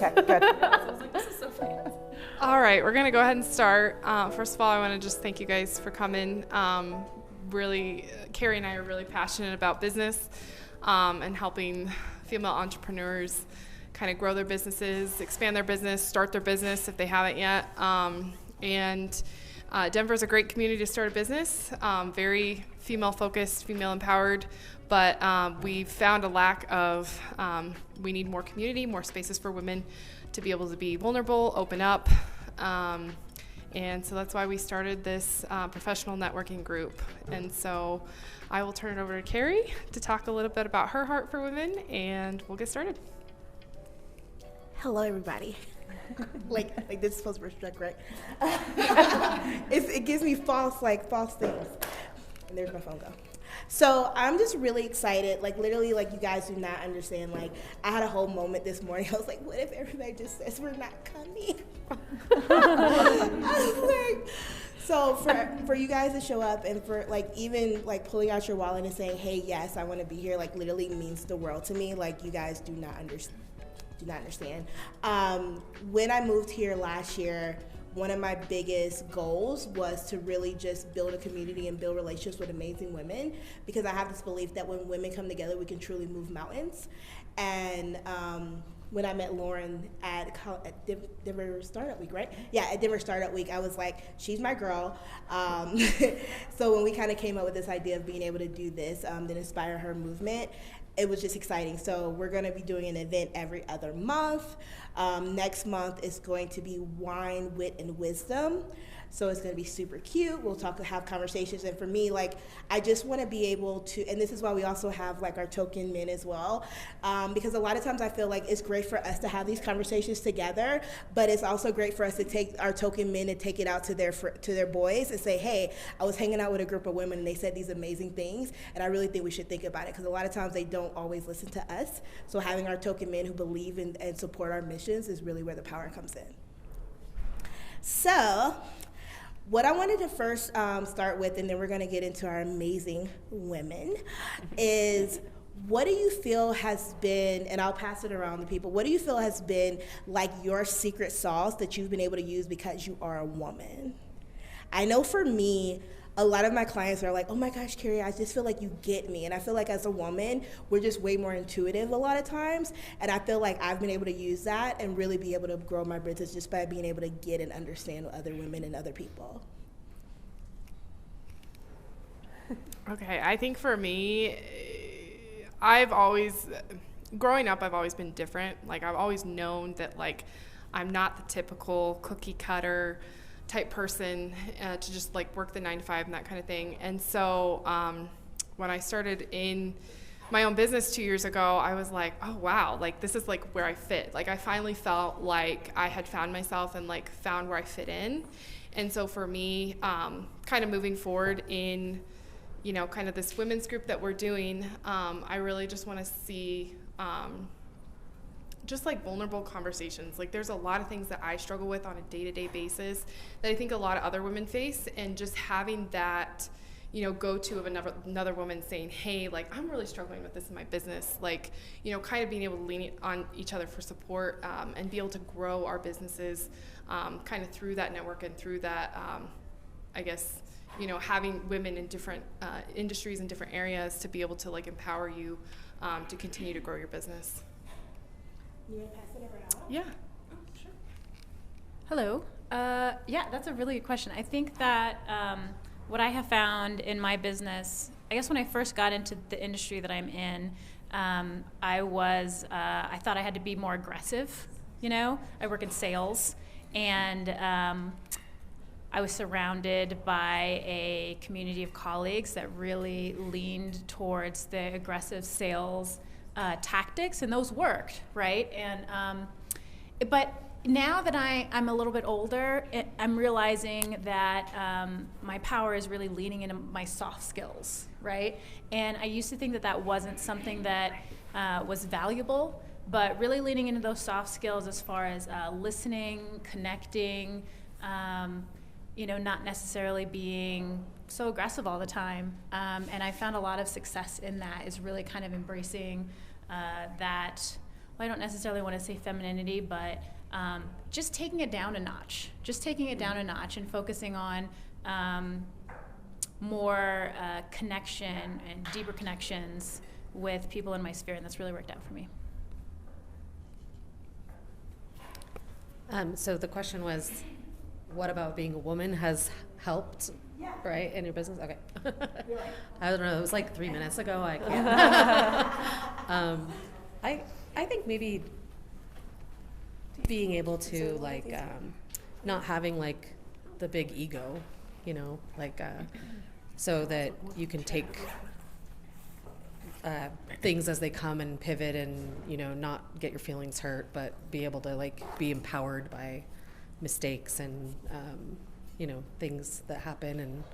Okay, good. I was like, this is so fancy. All right, we're going to go ahead and start. First of all, I want to just thank you guys for coming. Really, Carrie and I are really passionate about business and helping female entrepreneurs kind of grow their businesses, expand their business, start their business if they haven't yet. Denver's a great community to start a business, very female-focused, female-empowered, but we've found a lack of, we need more community, more spaces for women to be able to be vulnerable, open up, and so that's why we started this professional networking group. And so I will turn it over to Carrie to talk a little bit about her heart for women, and we'll get started. Hello, everybody. like this is supposed to be right? It gives me false things. And there's my phone go. So I'm just really excited. Like literally, like you guys do not understand. Like I had a whole moment this morning. I was like, what if everybody just says we're not coming? I was like, so for you guys to show up and for like even like pulling out your wallet and saying, hey, yes, I want to be here, like literally means the world to me. Like you guys do not understand. When I moved here last year, one of my biggest goals was to really just build a community and build relationships with amazing women, because I have this belief that when women come together, we can truly move mountains. And when I met Lauren at Denver Startup Week, right? Yeah, at Denver Startup Week, I was like, she's my girl. So when we kind of came up with this idea of being able to do this, the Inspire Her movement, it was just exciting. So we're going to be doing an event every other month. Next month is going to be Wine, Wit, and Wisdom. So it's going to be super cute. We'll have conversations. And for me, like, I just want to be able to, and this is why we also have like our token men as well. Because a lot of times I feel like it's great for us to have these conversations together, but it's also great for us to take our token men and take it out to their boys and say, hey, I was hanging out with a group of women and they said these amazing things. And I really think we should think about it, because a lot of times they don't always listen to us. So having our token men who believe in and support our missions is really where the power comes in. So what I wanted to first start with, and then we're going to get into our amazing women, is what do you feel has been, and I'll pass it around to people, what do you feel has been like your secret sauce that you've been able to use because you are a woman? I know for me, a lot of my clients are like, oh my gosh, Carrie, I just feel like you get me. And I feel like as a woman, we're just way more intuitive a lot of times. And I feel like I've been able to use that and really be able to grow my business just by being able to get and understand other women and other people. Okay, I think for me, growing up, I've always been different. Like, I've always known that, like, I'm not the typical cookie cutter type person to just like work the 9 to 5 and that kind of thing. And so when I started in my own business 2 years ago, I was like, oh wow, like this is like where I fit. Like I finally felt like I had found myself and like found where I fit in. And so for me, kind of moving forward in, you know, kind of this women's group that we're doing, I really just want to see just like vulnerable conversations. Like there's a lot of things that I struggle with on a day-to-day basis that I think a lot of other women face, and just having that, you know, go to of another woman saying, hey, like I'm really struggling with this in my business, like, you know, kind of being able to lean on each other for support and be able to grow our businesses kind of through that network and through that, I guess, you know, having women in different industries and different areas to be able to like empower you to continue to grow your business. You want to pass it over now? Yeah. Oh, sure. Hello. Yeah, that's a really good question. I think that what I have found in my business, I guess when I first got into the industry that I'm in, I thought I had to be more aggressive, you know? I work in sales, and I was surrounded by a community of colleagues that really leaned towards the aggressive sales tactics, and those worked, right? And but now that I'm a little bit older, I'm realizing that my power is really leaning into my soft skills, right? And I used to think that that wasn't something that was valuable, but really leaning into those soft skills as far as listening, connecting, you know, not necessarily being so aggressive all the time. And I found a lot of success in that, is really kind of embracing that well, I don't necessarily want to say femininity, but just taking it down a notch. Just taking it down a notch and focusing on more connection and deeper connections with people in my sphere, and that's really worked out for me. So the question was, what about being a woman has helped, right, in your business? Okay. I don't know, it was like 3 minutes ago, I can't. I think maybe being able to, like, not having, like, the big ego, you know, like, so that you can take things as they come and pivot and, you know, not get your feelings hurt, but be able to, like, be empowered by mistakes and, you know, things that happen, and,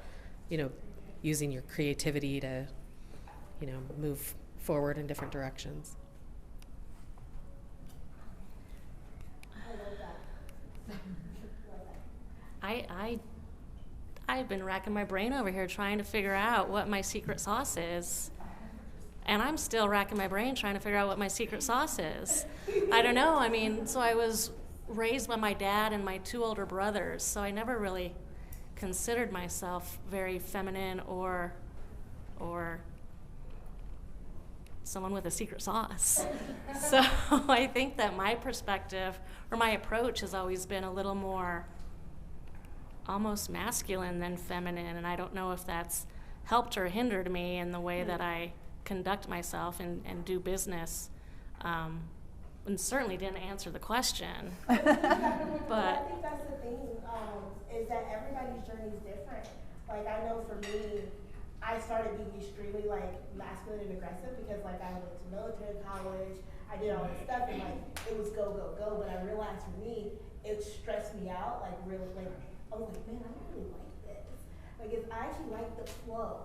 you know, using your creativity to, you know, move forward in different directions. I've been racking my brain over here trying to figure out what my secret sauce is. And I'm still racking my brain trying to figure out what my secret sauce is. I don't know. I mean, so I was raised by my dad and my 2 older brothers, so I never really considered myself very feminine or someone with a secret sauce. So I think that my perspective or my approach has always been a little more almost masculine than feminine, and I don't know if that's helped or hindered me in the way that I conduct myself and do business, and certainly didn't answer the question. But I think that's the thing, is that everybody's journey is different. Like, I know for me, I started being extremely, like, masculine and aggressive because, like, I went to military college, I did all this stuff, and, like, it was go, go, go, but I realized for me, it stressed me out, like, really, like, I was like, man, I don't really like this. Like, I actually like the flow.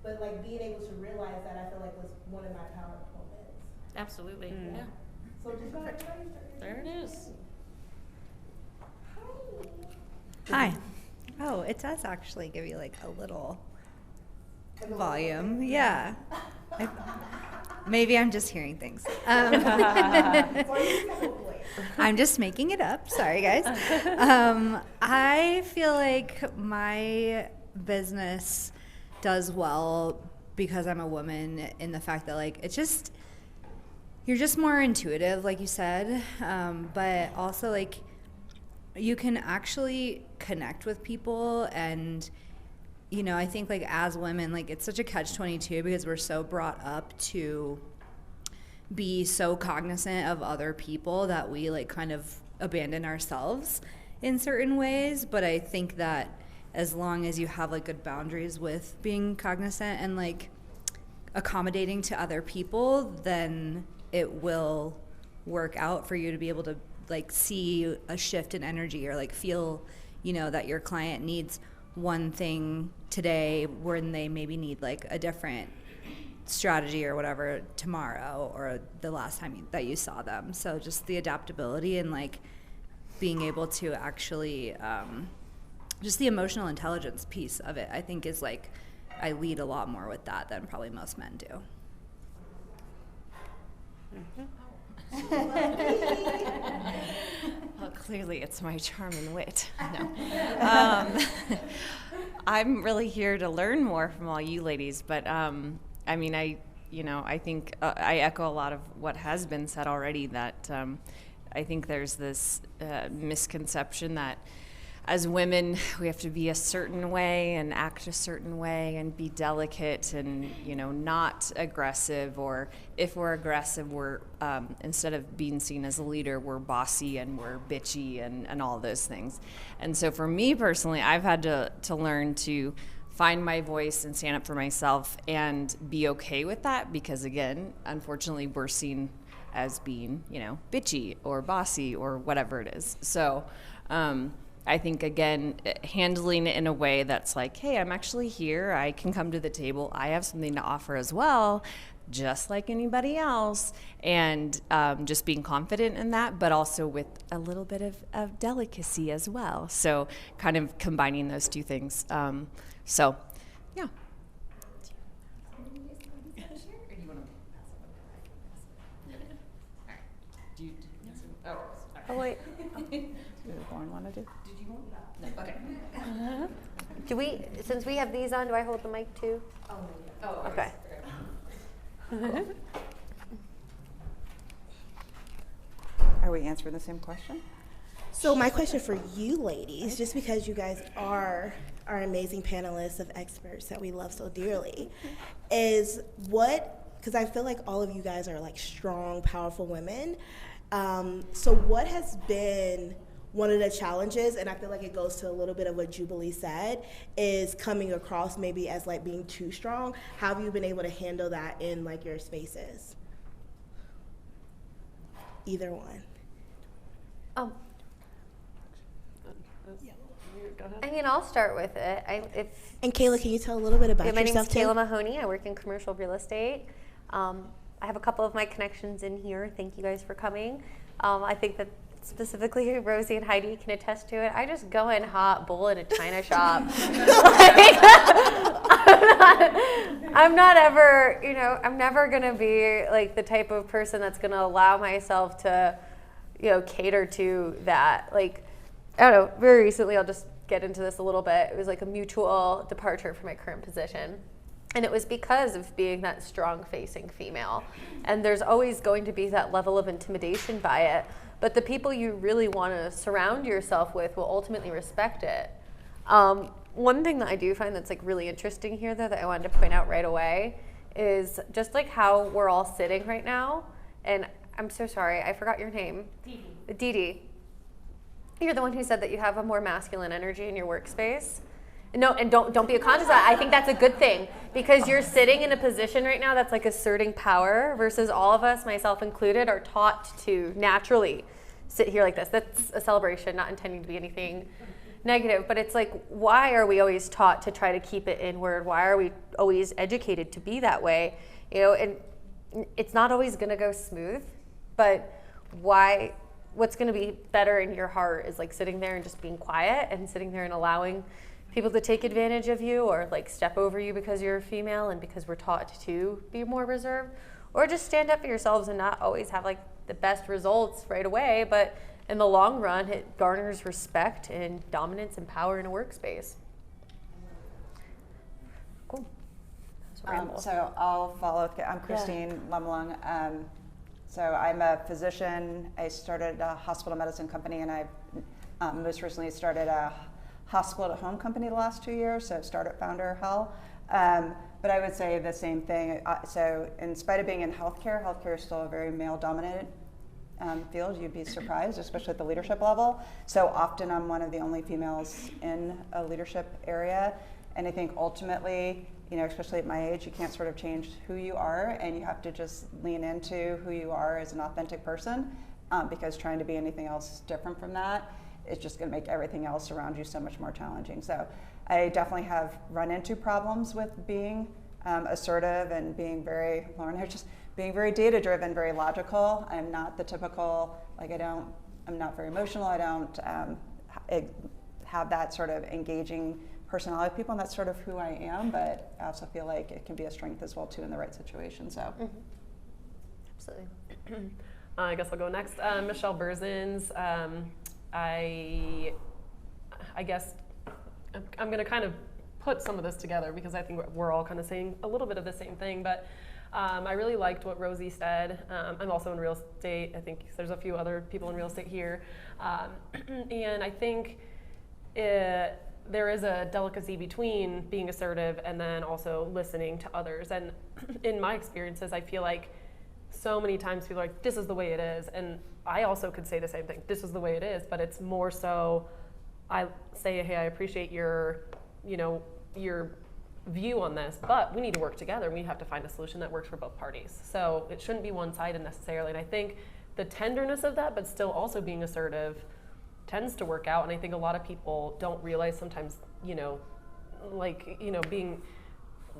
But, like, being able to realize that, I feel like was one of my power moments. Absolutely, yeah. So just go ahead. There it is. Hi. Oh, it does actually give you like a little volume. Yeah. Maybe I'm just hearing things. I'm just making it up. Sorry, guys. I feel like my business does well because I'm a woman, in the fact that, like, it's just, you're just more intuitive, like you said, but also, like, you can actually connect with people. And, you know, I think, like, as women, like, it's such a catch-22 because we're so brought up to be so cognizant of other people that we, like, kind of abandon ourselves in certain ways. But I think that as long as you have, like, good boundaries with being cognizant and, like, accommodating to other people, then it will work out for you to be able to, like, see a shift in energy, or, like, feel, you know, that your client needs one thing today when they maybe need, like, a different strategy or whatever tomorrow, or the last time that you saw them. So just the adaptability and, like, being able to actually just the emotional intelligence piece of it, I think, is, like, I lead a lot more with that than probably most men do. Well, clearly it's my charm and wit. No. I'm really here to learn more from all you ladies, but I mean, I think I echo a lot of what has been said already, that I think there's this misconception that as women, we have to be a certain way and act a certain way and be delicate and, you know, not aggressive. Or if we're aggressive, we're, instead of being seen as a leader, we're bossy and we're bitchy and all those things. And so for me personally, I've had to learn to find my voice and stand up for myself and be okay with that, because, again, unfortunately, we're seen as being, you know, bitchy or bossy or whatever it is. So, I think, again, handling it in a way that's like, hey, I'm actually here. I can come to the table. I have something to offer as well, just like anybody else. And just being confident in that, but also with a little bit of delicacy as well. So kind of combining those two things. So, yeah. Oh wait. Did Lauren want to do? Do we? Since we have these on, do I hold the mic too? Oh. Okay. Are we answering the same question? So my question for you ladies, just because you guys are our amazing panelists of experts that we love so dearly, is because I feel like all of you guys are like strong, powerful women. So what has been one of the challenges, and I feel like it goes to a little bit of what Jubilee said, is coming across maybe as like being too strong. How have you been able to handle that in like your spaces? Either one. I mean, I'll start with it. And Kayla, can you tell a little bit about my name is yourself too? Kayla Mahoney. I work in commercial real estate. I have a couple of my connections in here. Thank you guys for coming. I think that specifically Rosie and Heidi can attest to it. I just go in hot, bull in a china shop. I'm not ever, I'm never going to be like the type of person that's going to allow myself to, cater to that. Like, I don't know, very recently, I'll just get into this a little bit. It was like a mutual departure from my current position. And it was because of being that strong-facing female. And there's always going to be that level of intimidation by it. But the people you really want to surround yourself with will ultimately respect it. One thing that I do find that's like really interesting here, though, that I wanted to point out right away is just like how we're all sitting right now. And I'm so sorry, I forgot your name. Dee Dee. You're the one who said that you have a more masculine energy in your workspace. No, and don't be a conscious of that. I think that's a good thing because you're sitting in a position right now that's like asserting power versus all of us, myself included, are taught to naturally sit here like this. That's a celebration, not intending to be anything negative, but it's like, why are we always taught to try to keep it inward? Why are we always educated to be that way? And it's not always going to go smooth, but what's going to be better in your heart is like sitting there and just being quiet and sitting there and allowing people to take advantage of you or like step over you because you're a female and because we're taught to be more reserved, or just stand up for yourselves and not always have like the best results right away, but in the long run it garners respect and dominance and power in a workspace. Cool. So I'll follow. I'm Christine Lemlung. So I'm a physician. I started a hospital medicine company, and I've most recently started a hospital at home company the last 2 years, so startup founder hell. But I would say the same thing. So in spite of being in healthcare is still a very male dominated field. You'd be surprised, especially at the leadership level. So often I'm one of the only females in a leadership area. And I think ultimately, especially at my age, you can't sort of change who you are, and you have to just lean into who you are as an authentic person, because trying to be anything else different from that, it's just going to make everything else around you so much more challenging. So I definitely have run into problems with being assertive and being being very data driven, very logical. I'm not the typical, I'm not very emotional. I don't have that sort of engaging personality with people, and that's sort of who I am, but I also feel like it can be a strength as well too in the right situation. So Absolutely. I guess I'll go next. Michelle Berzins. I guess I'm going to kind of put some of this together because I think we're all kind of saying a little bit of the same thing, but I really liked what Rosie said. I'm also in real estate. I think there's a few other people in real estate here. And I think there is a delicacy between being assertive and then also listening to others. And in my experiences, I feel like so many times people are like, this is the way it is. And I also could say the same thing, this is the way it is, but it's more so I say, hey, I appreciate your view on this, but we need to work together. We have to find a solution that works for both parties. So it shouldn't be one-sided necessarily. And I think the tenderness of that, but still also being assertive, tends to work out. And I think a lot of people don't realize sometimes, being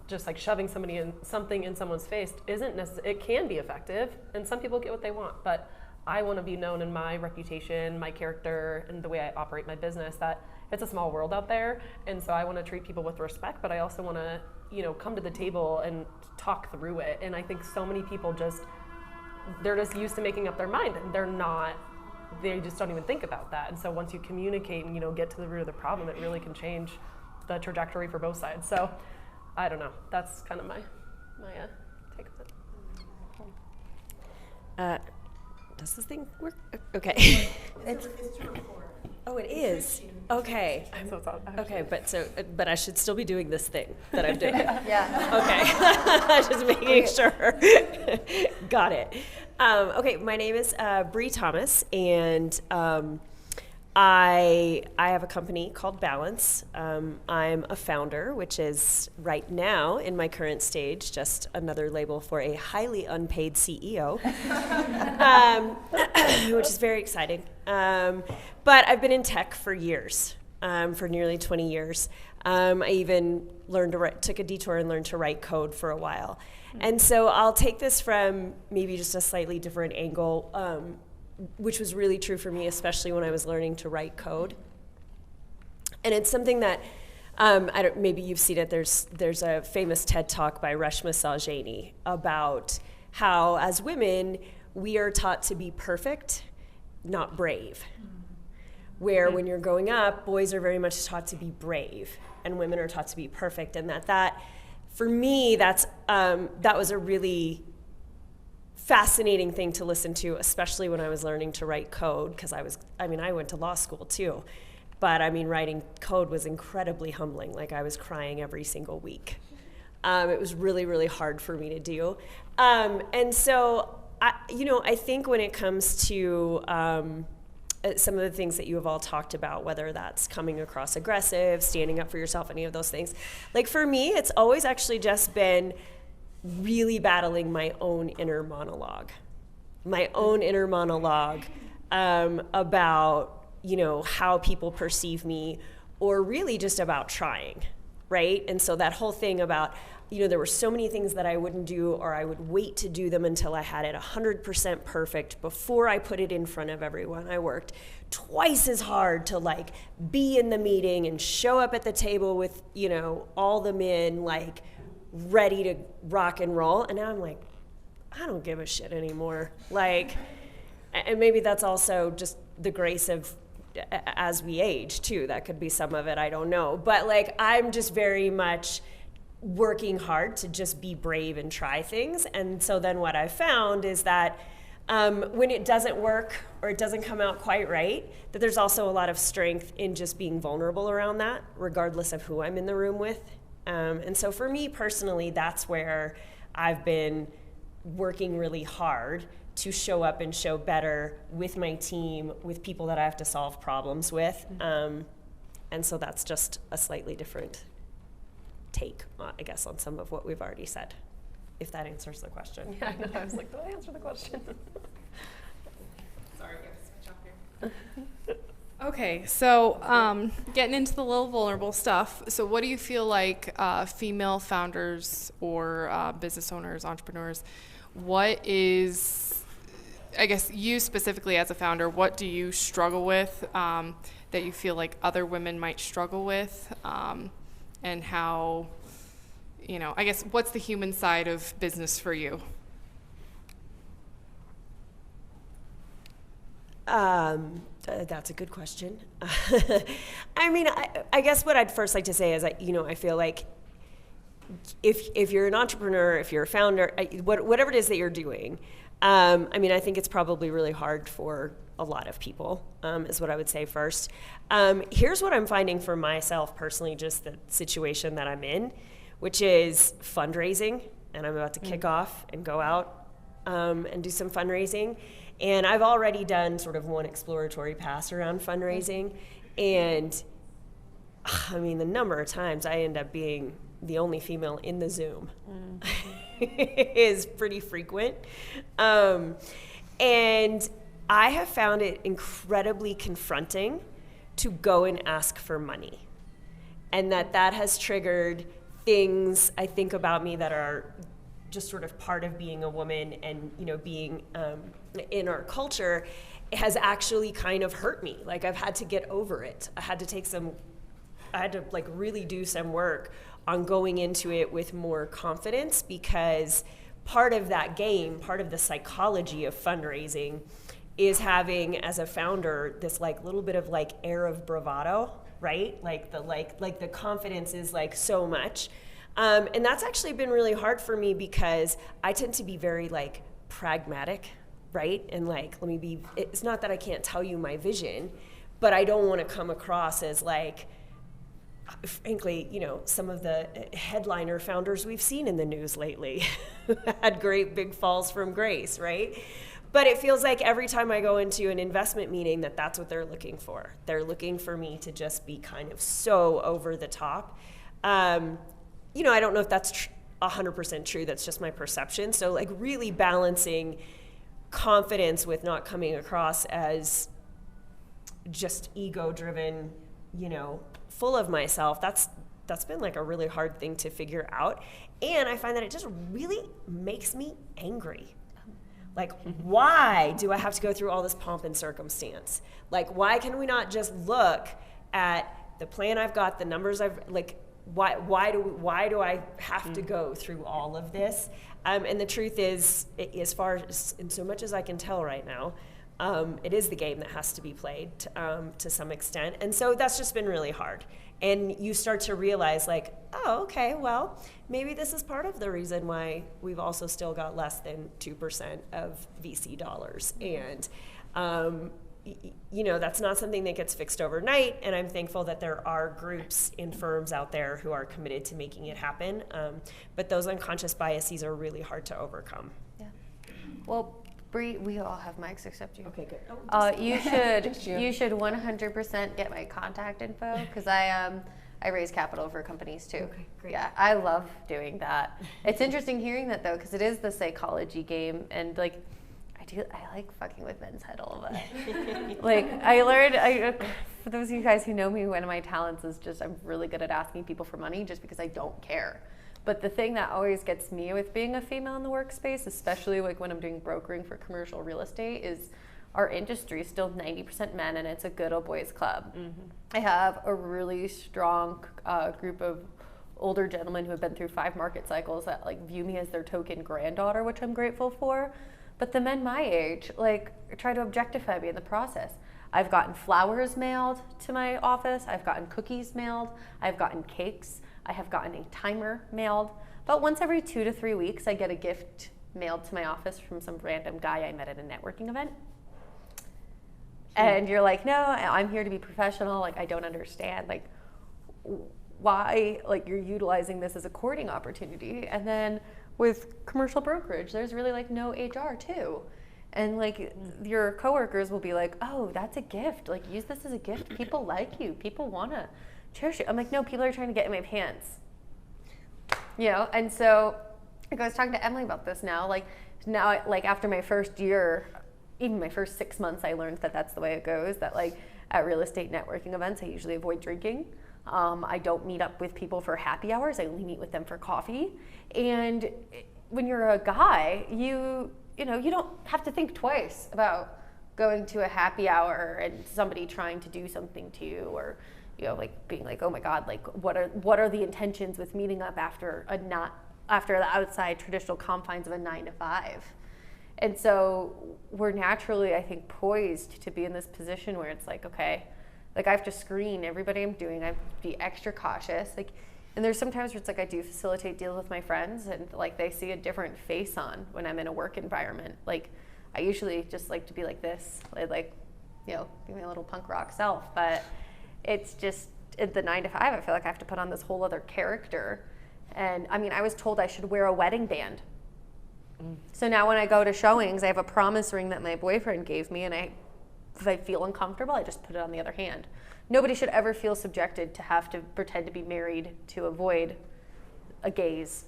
just like shoving something in someone's face isn't necessarily, it can be effective, and some people get what they want, but I want to be known in my reputation, my character, and the way I operate my business that it's a small world out there, and so I want to treat people with respect, but I also want to, come to the table and talk through it. And I think so many people just they're just used to making up their mind, and they just don't even think about that. And so once you communicate and, you know, get to the root of the problem, it really can change the trajectory for both sides. So I don't know. That's kind of my take on it. Does this thing work? Okay. Oh, it is. Okay. Okay, but I should still be doing this thing that I'm doing. Yeah. Okay. Just making sure. Got it. Okay, my name is Bree Thomas, and I have a company called Balance. I'm a founder, which is right now in my current stage just another label for a highly unpaid CEO, which is very exciting. But I've been in tech for years, for nearly 20 years. I even took a detour and learned to write code for a while. And so I'll take this from maybe just a slightly different angle, which was really true for me, especially when I was learning to write code. And it's something that, maybe you've seen it, there's a famous TED Talk by Reshma Saujani about how, as women, we are taught to be perfect, not brave. Where when you're growing up, boys are very much taught to be brave, and women are taught to be perfect. And that for me, that was a really fascinating thing to listen to, especially when I was learning to write code, because I went to law school too, but writing code was incredibly humbling. Like, I was crying every single week. It was really, really hard for me to do. And so, I think when it comes to some of the things that you have all talked about, whether that's coming across aggressive, standing up for yourself, any of those things, like for me, it's always actually just been really battling my own inner monologue about, how people perceive me, or really just about trying, right? And so that whole thing about, there were so many things that I wouldn't do, or I would wait to do them until I had it 100% perfect before I put it in front of everyone. I worked twice as hard to be in the meeting and show up at the table with, all the men ready to rock and roll. And now I'm like, I don't give a shit anymore. And maybe that's also just the grace of as we age too. That could be some of it, I don't know. But I'm just very much working hard to just be brave and try things. And so then what I found is that when it doesn't work or it doesn't come out quite right, that there's also a lot of strength in just being vulnerable around that, regardless of who I'm in the room with. And so for me personally, that's where I've been working really hard to show up and show better with my team, with people that I have to solve problems with. And so that's just a slightly different take, I guess, on some of what we've already said, if that answers the question. Yeah, I know. I was like, did I answer the question? Sorry, I gotta switch off here. Okay, so getting into the little vulnerable stuff. So what do you feel like female founders or business owners, entrepreneurs, what is, I guess you specifically as a founder, what do you struggle with that you feel like other women might struggle with? And how, I guess, what's the human side of business for you? That's a good question. I guess what I'd first like to say is that, I feel like if you're an entrepreneur, if you're a founder, whatever it is that you're doing, I think it's probably really hard for a lot of people, is what I would say first. Here's what I'm finding for myself personally, just the situation that I'm in, which is fundraising, and I'm about to kick off and go out and do some fundraising. And I've already done sort of one exploratory pass around fundraising, and the number of times I end up being the only female in the Zoom is pretty frequent. And I have found it incredibly confronting to go and ask for money. And that has triggered things I think about me that are just sort of part of being a woman and, being in our culture. It has actually kind of hurt me. I've had to get over it. I had to really do some work on going into it with more confidence, because part of that game, part of the psychology of fundraising is having, as a founder, this like little bit of like air of bravado, right? Like the confidence is like so much. And that's actually been really hard for me because I tend to be very like pragmatic, right? And like, it's not that I can't tell you my vision, but I don't want to come across as like, frankly, you know, some of the headliner founders we've seen in the news lately had great big falls from grace, right? But it feels like every time I go into an investment meeting that's what they're looking for. They're looking for me to just be kind of so over the top. You know, I don't know if that's 100% true. That's just my perception. So like really balancing confidence with not coming across as just ego-driven, you know, full of myself. That's been like a really hard thing to figure out. And I find that it just really makes me angry. Like, why do I have to go through all this pomp and circumstance? Like, why can we not just look at the plan I've got, the numbers I've, like, why do I have to go through all of this? And the truth is, as far as, in so much as I can tell right now, it is the game that has to be played to some extent. And so that's just been really hard. And you start to realize like, oh, okay, well, maybe this is part of the reason why we've also still got less than 2% of VC dollars. And, you know, that's not something that gets fixed overnight. And I'm thankful that there are groups and firms out there who are committed to making it happen. But those unconscious biases are really hard to overcome. Yeah. Well, Bree, we all have mics except you. Okay, good. You should 100% get my contact info because I raise capital for companies too. Okay, great. Yeah, I love doing that. It's interesting hearing that though because it is the psychology game and like I like fucking with men's head all of it. Like I learned, for those of you guys who know me, one of my talents is just I'm really good at asking people for money just because I don't care. But the thing that always gets me with being a female in the workspace, especially like when I'm doing brokering for commercial real estate, is our industry is still 90% men and it's a good old boys club. Mm-hmm. I have a really strong group of older gentlemen who have been through 5 market cycles that like view me as their token granddaughter, which I'm grateful for. But the men my age like try to objectify me in the process. I've gotten flowers mailed to my office. I've gotten cookies mailed. I've gotten cakes. I have gotten a timer mailed. About once every 2 to 3 weeks, I get a gift mailed to my office from some random guy I met at a networking event. And you're like, no, I'm here to be professional. Like, I don't understand. Like, why, like, you're utilizing this as a courting opportunity. And then with commercial brokerage, there's really, like, no HR, too. And, like, your coworkers will be like, oh, that's a gift. Like, use this as a gift. People like you. People want to cherish you. I'm like, no, people are trying to get in my pants. You know? And so, like, I was talking to Emily about this now. Like, now, like, after my first year, even my first 6 months, I learned that that's the way it goes. That, like, at real estate networking events, I usually avoid drinking. I don't meet up with people for happy hours. I only meet with them for coffee. And when you're a guy, you know, you don't have to think twice about going to a happy hour and somebody trying to do something to you, or, you know, like being like, oh my God, like what are the intentions with meeting up after the outside traditional confines of a 9 to 5. And so we're naturally, I think, poised to be in this position where it's like, okay, like I have to screen everybody I'm doing. I have to be extra cautious. Like, and there's sometimes where it's like I do facilitate deals with my friends and like they see a different face on when I'm in a work environment. Like I usually just like to be like this, like, you know, be my little punk rock self. But it's just at the 9 to 5, I feel like I have to put on this whole other character. And I mean, I was told I should wear a wedding band. So now when I go to showings, I have a promise ring that my boyfriend gave me, and if I feel uncomfortable, I just put it on the other hand. Nobody should ever feel subjected to have to pretend to be married to avoid a gaze.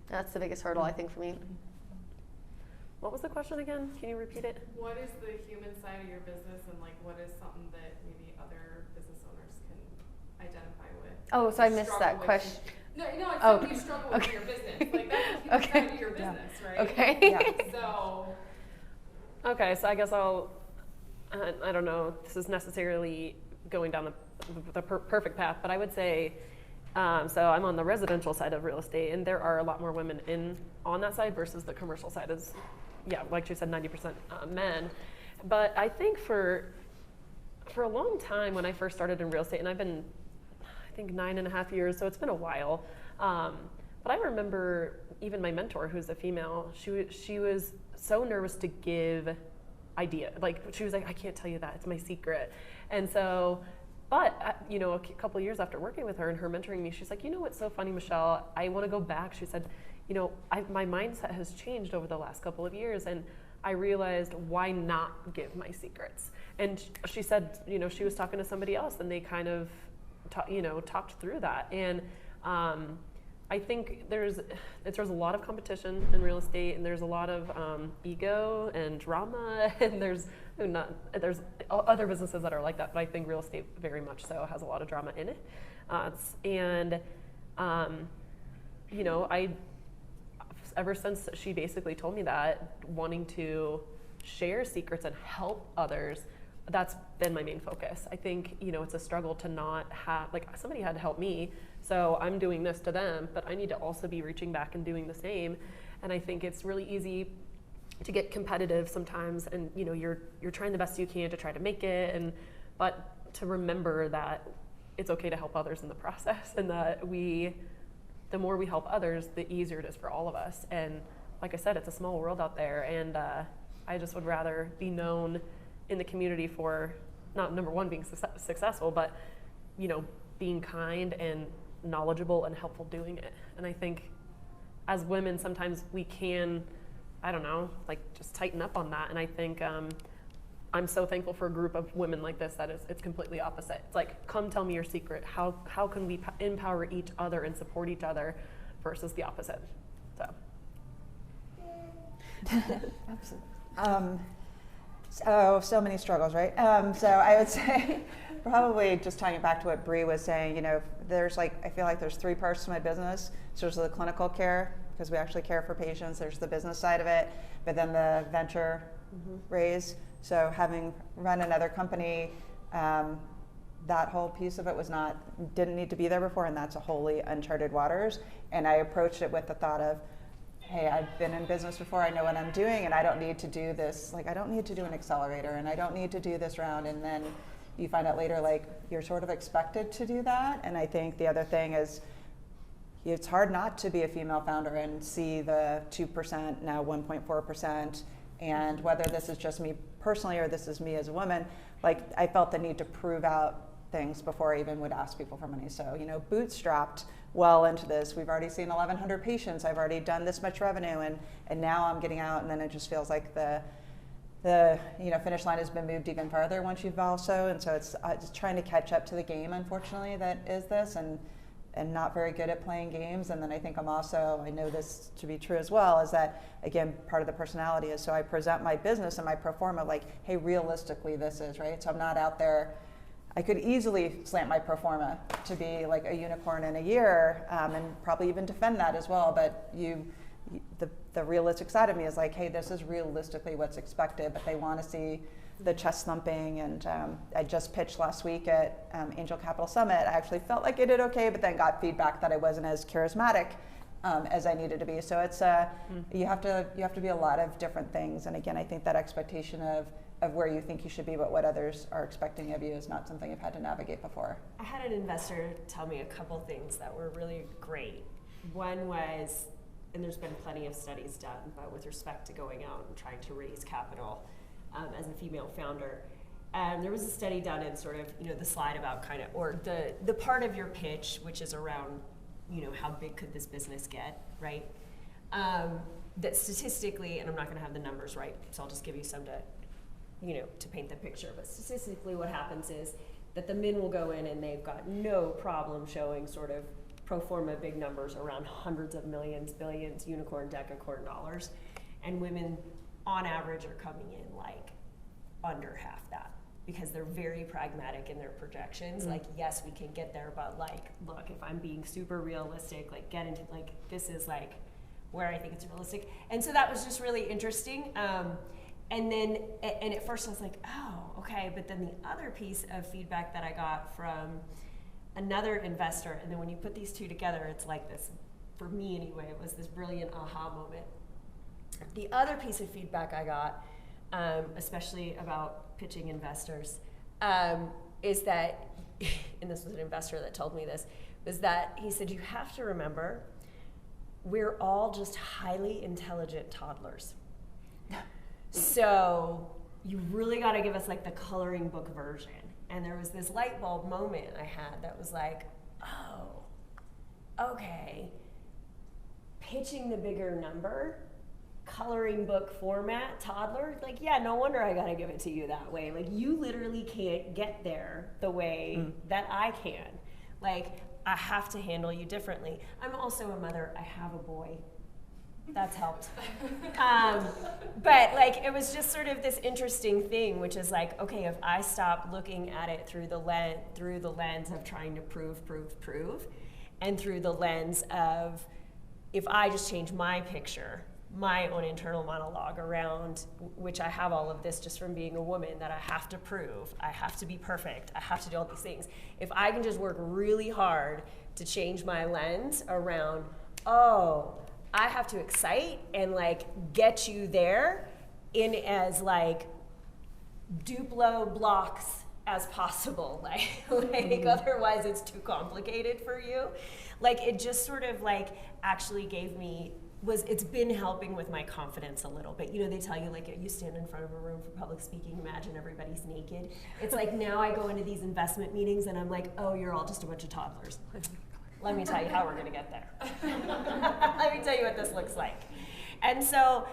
That's the biggest hurdle, I think, for me. What was the question again? Can you repeat it? What is the human side of your business, and like what is something that maybe other business owners can identify with? Oh, so I missed that question. No, it's something you struggle with in your business. Like that's the human side of your business, right? Okay. Yeah. So. Okay, so I guess I don't know if this is necessarily going down the perfect path, but I would say So I'm on the residential side of real estate, and there are a lot more women on that side versus the commercial side is, like you said, 90% men. But I think for a long time when I first started in real estate, and I've been, I think 9.5 years, so it's been a while. But I remember even my mentor, who's a female, she was so nervous to give idea. Like, she was like, I can't tell you that, it's my secret. And so, but, you know, a couple of years after working with her and her mentoring me, she's like, you know what's so funny, Michelle? I want to go back. She said, you know, my mindset has changed over the last couple of years, and I realized, why not give my secrets? And she said, you know, she was talking to somebody else, and they kind of, talked through that. And I think there's a lot of competition in real estate, and there's a lot of ego and drama, and there's other businesses that are like that, but I think real estate very much so has a lot of drama in it. Ever since she basically told me that, wanting to share secrets and help others, that's been my main focus. I think, it's a struggle to not have, like, somebody had to help me, so I'm doing this to them, but I need to also be reaching back and doing the same. And I think it's really easy to get competitive sometimes, and you're trying the best you can to try to make it, but to remember that it's okay to help others in the process, and that the more we help others, the easier it is for all of us. And like I said, it's a small world out there, and I just would rather be known in the community for, not number one, being successful, but being kind and knowledgeable and helpful doing it. And I think as women, sometimes we can, just tighten up on that. And I think I'm so thankful for a group of women like this that it's completely opposite. It's like, come tell me your secret. How can we empower each other and support each other, versus the opposite? So. So many struggles, right? So I would say, probably just tying it back to what Bree was saying, there's I feel like there's three parts to my business. So there's the clinical care, because we actually care for patients. There's the business side of it, but then the venture raise. So having run another company, that whole piece of it didn't need to be there before, and that's a wholly uncharted waters. And I approached it with the thought of, hey, I've been in business before, I know what I'm doing, and I don't need to do this, I don't need to do an accelerator, and I don't need to do this round, and then you find out later, you're sort of expected to do that. And I think the other thing is, it's hard not to be a female founder and see the 2%, now 1.4%, and whether this is just me personally or this is me as a woman, I felt the need to prove out things before I even would ask people for money. So, bootstrapped well into this. We've already seen 1,100 patients. I've already done this much revenue, and now I'm getting out, and then it just feels like the finish line has been moved even farther once you've also, and so it's trying to catch up to the game, unfortunately, that is this, and not very good at playing games. And then I think I know this to be true as well, is that, again, part of the personality is, so I present my business and my pro forma hey, realistically this is, right? So I'm not out there, I could easily slant my pro forma to be a unicorn in a year, and probably even defend that as well, but the realistic side of me is hey, this is realistically what's expected, but they want to see the chest thumping. And I just pitched last week at Angel Capital Summit. I actually felt like I did okay, but then got feedback that I wasn't as charismatic as I needed to be. So it's you have to be a lot of different things. And again, I think that expectation of where you think you should be, but what others are expecting of you is not something I've had to navigate before. I had an investor tell me a couple things that were really great. One was, and there's been plenty of studies done, but with respect to going out and trying to raise capital as a female founder, there was a study done in sort of, the slide about or the part of your pitch, which is around, how big could this business get, right? That statistically, and I'm not going to have the numbers right, so I'll just give you some to paint the picture, but statistically what happens is that the men will go in and they've got no problem showing sort of pro forma big numbers around hundreds of millions, billions, unicorn, decacorn dollars, and women on average are coming in under half that, because they're very pragmatic in their projections. Yes, we can get there, but look, if I'm being super realistic, get into this is where I think it's realistic. And so that was just really interesting. And at first I was oh, okay. But then the other piece of feedback that I got from another investor, and then when you put these two together, it's like this, for me anyway, it was this brilliant aha moment. The other piece of feedback I got, especially about pitching investors, is that, and this was an investor that told me this, was that he said, you have to remember, we're all just highly intelligent toddlers. So you really got to give us like the coloring book version. And there was this light bulb moment I had that was like, oh, okay, pitching the bigger number, coloring book format, toddler, like, yeah, no wonder I got to give it to you that way. Like, you literally can't get there the way that I can. Like, I have to handle you differently. I'm also a mother. I have a boy. That's helped. But like, it was just sort of this interesting thing, which is like, okay, if I stop looking at it through the lens of trying to prove, and through the lens of, if I just change my picture, my own internal monologue around, which I have all of this just from being a woman, that I have to prove, I have to be perfect, I have to do all these things. If I can just work really hard to change my lens around, oh, I have to excite and like get you there in as like Duplo blocks as possible. Like otherwise it's too complicated for you. Like, it just sort of like actually gave me, it's been helping with my confidence a little bit. You know, they tell you, like, you stand in front of a room for public speaking, imagine everybody's naked. It's like, now I go into these investment meetings and I'm like, oh, you're all just a bunch of toddlers. Let me tell you how we're gonna get there. Let me tell you what this looks like. And so,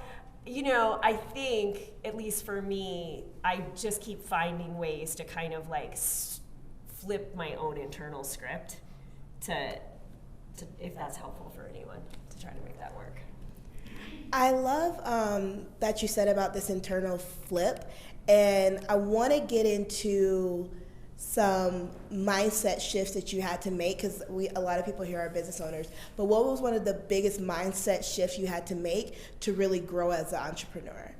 you know, I think, at least for me, I just keep finding ways to kind of like flip my own internal script to if that's helpful for anyone, to try to make that work. I love that you said about this internal flip, and I want to get into some mindset shifts that you had to make, because a lot of people here are business owners, but what was one of the biggest mindset shifts you had to make to really grow as an entrepreneur?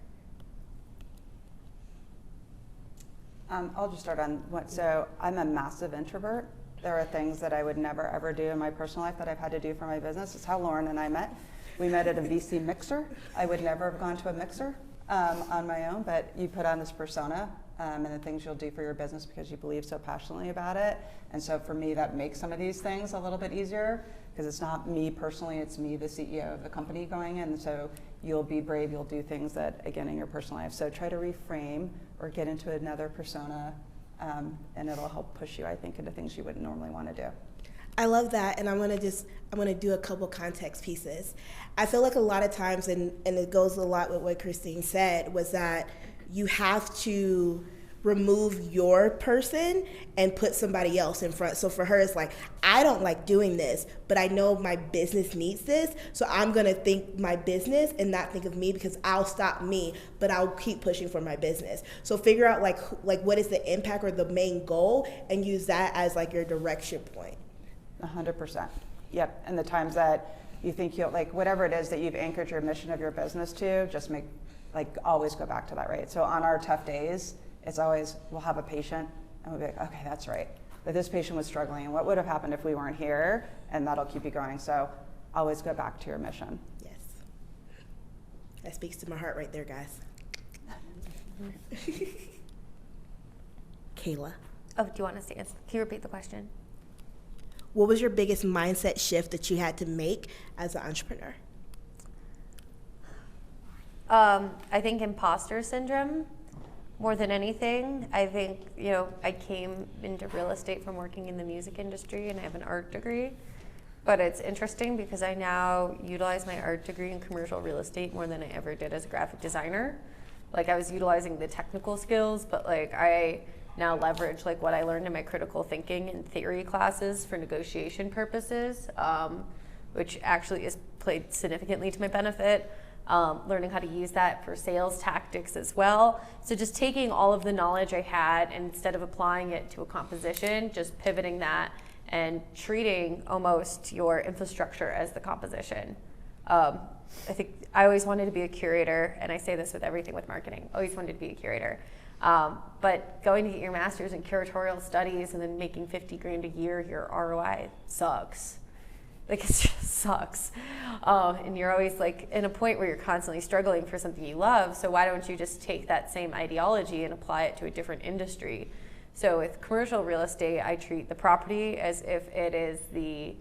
I'll just start on so I'm a massive introvert. There are things that I would never ever do in my personal life that I've had to do for my business. It's how Lauren and I met. We met at a VC mixer. I would never have gone to a mixer on my own, but you put on this persona and the things you'll do for your business because you believe so passionately about it. And so for me, that makes some of these things a little bit easier, because it's not me personally, it's me, the CEO of the company, going in. So you'll be brave, you'll do things that, again, in your personal life. So try to reframe or get into another persona, and it'll help push you, I think, into things you wouldn't normally want to do. I love that, and I'm gonna do a couple context pieces. I feel like a lot of times, and it goes a lot with what Christine said, was that you have to remove your person and put somebody else in front. So for her, it's like, I don't like doing this, but I know my business needs this, so I'm gonna think my business and not think of me, because I'll stop me, but I'll keep pushing for my business. So figure out like what is the impact or the main goal, and use that as like your direction point. 100%. Yep. And the times that you think you'll, like, whatever it is that you've anchored your mission of your business to, just always go back to that, right? So on our tough days, it's always, we'll have a patient and we'll be like, okay, that's right. But this patient was struggling, and what would have happened if we weren't here? And that'll keep you going. So always go back to your mission. Yes. That speaks to my heart right there, guys. Kayla. Oh, do you want us to answer? Can you repeat the question? What was your biggest mindset shift that you had to make as an entrepreneur? I think imposter syndrome more than anything. I think, I came into real estate from working in the music industry, and I have an art degree. But it's interesting because I now utilize my art degree in commercial real estate more than I ever did as a graphic designer. Like, I was utilizing the technical skills, but I now leverage what I learned in my critical thinking and theory classes for negotiation purposes, which actually has played significantly to my benefit. Learning how to use that for sales tactics as well. So just taking all of the knowledge I had, and instead of applying it to a composition, just pivoting that and treating almost your infrastructure as the composition. I think I always wanted to be a curator, and I say this with everything with marketing, always wanted to be a curator. But going to get your master's in curatorial studies and then making $50,000 a year, your ROI sucks. Like, it just sucks. And you're always like in a point where you're constantly struggling for something you love. So why don't you just take that same ideology and apply it to a different industry? So with commercial real estate, I treat the property as if it is the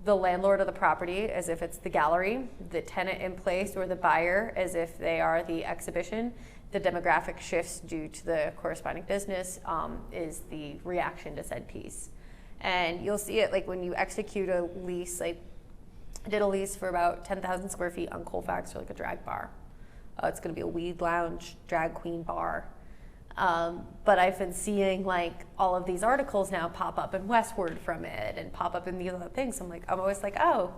landlord of the property, as if it's the gallery, the tenant in place, or the buyer as if they are the exhibition. The demographic shifts due to the corresponding business is the reaction to said piece. And you'll see it like when you execute a lease. Like, I did a lease for about 10,000 square feet on Colfax for like a drag bar. It's going to be a weed lounge, drag queen bar. But I've been seeing like all of these articles now pop up in Westward from it and pop up in these other things. I'm always like, oh,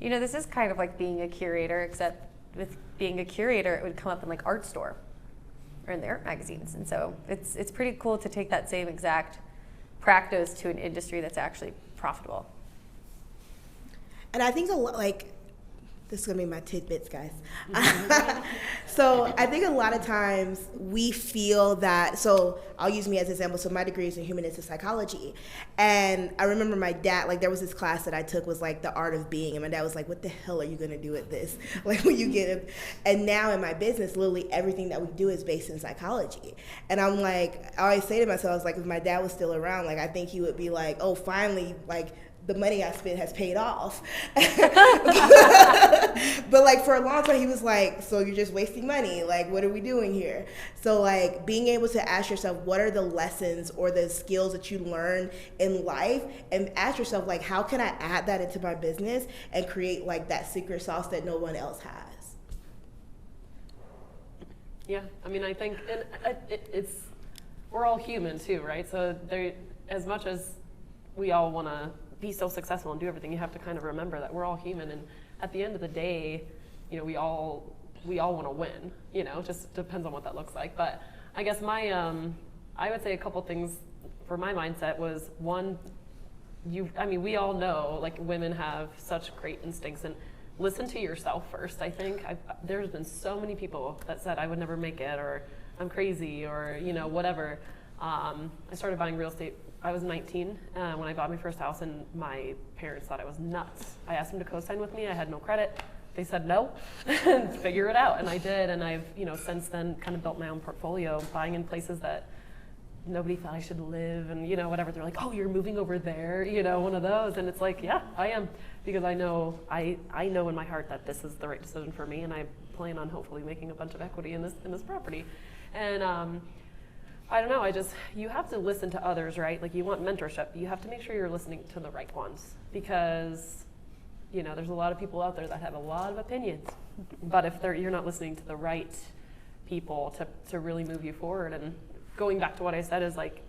this is kind of like being a curator, except with being a curator, it would come up in like Art Store or in the art magazines. And so it's pretty cool to take that same exact practice to an industry that's actually profitable. And I think this is gonna be my tidbits, guys. So I think a lot of times we feel that, so I'll use me as an example. So my degree is in humanistic psychology. And I remember my dad, like there was this class that I took was like the art of being. And my dad was like, what the hell are you gonna do with this? Like when you get it. And now in my business, literally everything that we do is based in psychology. And I'm like, I always say to myself, I was like, if my dad was still around, like I think he would be like, oh, finally, like, the money I spent has paid off. But like for a long time, he was like, so you're just wasting money. Like, what are we doing here? So like being able to ask yourself, what are the lessons or the skills that you learn in life? And ask yourself, like, how can I add that into my business and create like that secret sauce that no one else has? Yeah, I mean, I think we're all human too, right? So as much as we all want to be so successful and do everything, you have to kind of remember that we're all human, and at the end of the day, we all want to win. Just depends on what that looks like. But I guess I would say a couple things for my mindset was, one, we all know like women have such great instincts, and listen to yourself first. I think there's been so many people that said I would never make it, or I'm crazy, or whatever. I started buying real estate. I was 19 when I bought my first house, and my parents thought I was nuts. I asked them to co-sign with me. I had no credit. They said no, figure it out, and I did. And I've since then kind of built my own portfolio, buying in places that nobody thought I should live, and whatever. They're like, oh, you're moving over there, one of those. And it's like, yeah, I am, because I know in my heart that this is the right decision for me, and I plan on hopefully making a bunch of equity in this property. And I don't know, you have to listen to others, right? Like, you want mentorship, you have to make sure you're listening to the right ones, because, there's a lot of people out there that have a lot of opinions, but if you're not listening to the right people to really move you forward. And going back to what I said is like,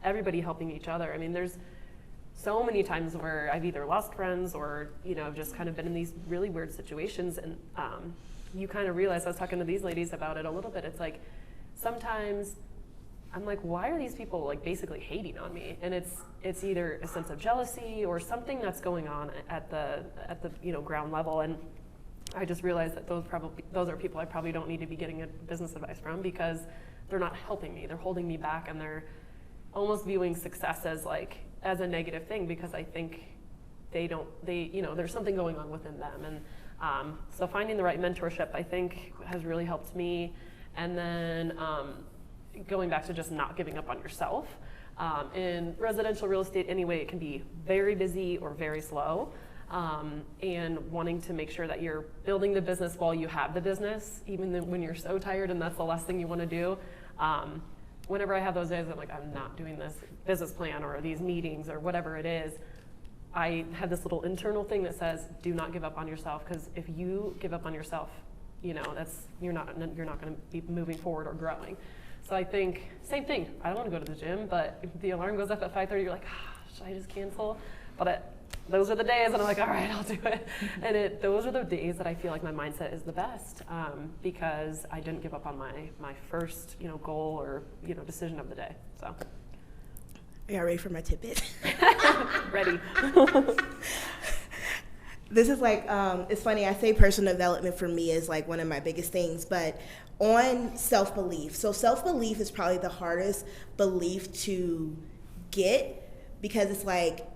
everybody helping each other. I mean, there's so many times where I've either lost friends or, just kind of been in these really weird situations, and you kind of realize, I was talking to these ladies about it a little bit, it's like, sometimes I'm like, why are these people like basically hating on me? And it's either a sense of jealousy or something that's going on at the ground level. And I just realized that those are people I probably don't need to be getting a business advice from, because they're not helping me. They're holding me back, and they're almost viewing success as a negative thing, because I think there's something going on within them. And so finding the right mentorship, I think, has really helped me. And then going back to just not giving up on yourself. In residential real estate anyway, it can be very busy or very slow, and wanting to make sure that you're building the business while you have the business, even when you're so tired and that's the last thing you want to do. Whenever I have those days, I'm like, I'm not doing this business plan or these meetings or whatever it is, I have this little internal thing that says, do not give up on yourself, because if you give up on yourself, you're not going to be moving forward or growing. So I think, same thing, I don't want to go to the gym, but if the alarm goes up at 5:30, you're like, should I just cancel? But those are the days, and I'm like, all right, I'll do it. And those are the days that I feel like my mindset is the best, because I didn't give up on my first, goal or, decision of the day, so. Are y'all ready for my tidbit? Ready. This is like, it's funny, I say personal development for me is like one of my biggest things, but on self-belief. So self-belief is probably the hardest belief to get, because it's like,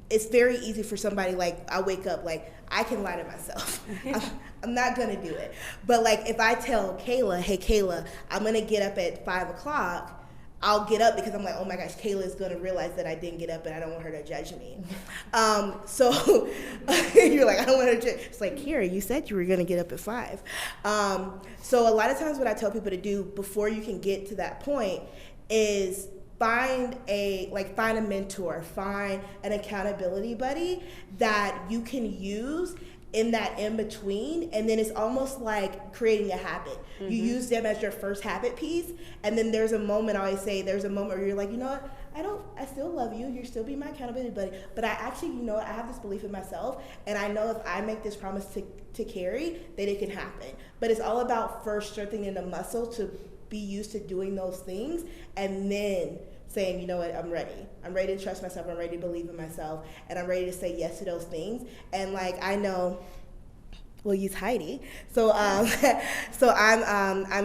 it's very easy for somebody, like, I wake up, like, I can lie to myself. I'm not gonna do it. But like, if I tell Kayla, hey Kayla, I'm gonna get up at 5 o'clock, I'll get up because I'm like, oh my gosh, Kayla is gonna realize that I didn't get up and I don't want her to judge me. So you're like, I don't want her to judge. It's like, Kira, you said you were gonna get up at 5. So a lot of times what I tell people to do before you can get to that point is find a mentor, find an accountability buddy that you can use in that in between, and then it's almost like creating a habit. You use them as your first habit piece, and then there's a moment, I always say, there's a moment where you're like, you know what, I still love you, you'll still be my accountability buddy, but I actually, you know what, I have this belief in myself, and I know if I make this promise to Carrie, that it can happen. But it's all about first strengthening the muscle to be used to doing those things, and then saying, you know what, I'm ready. I'm ready to trust myself, I'm ready to believe in myself, and I'm ready to say yes to those things. And like, I know, we'll use Heidi. So I'm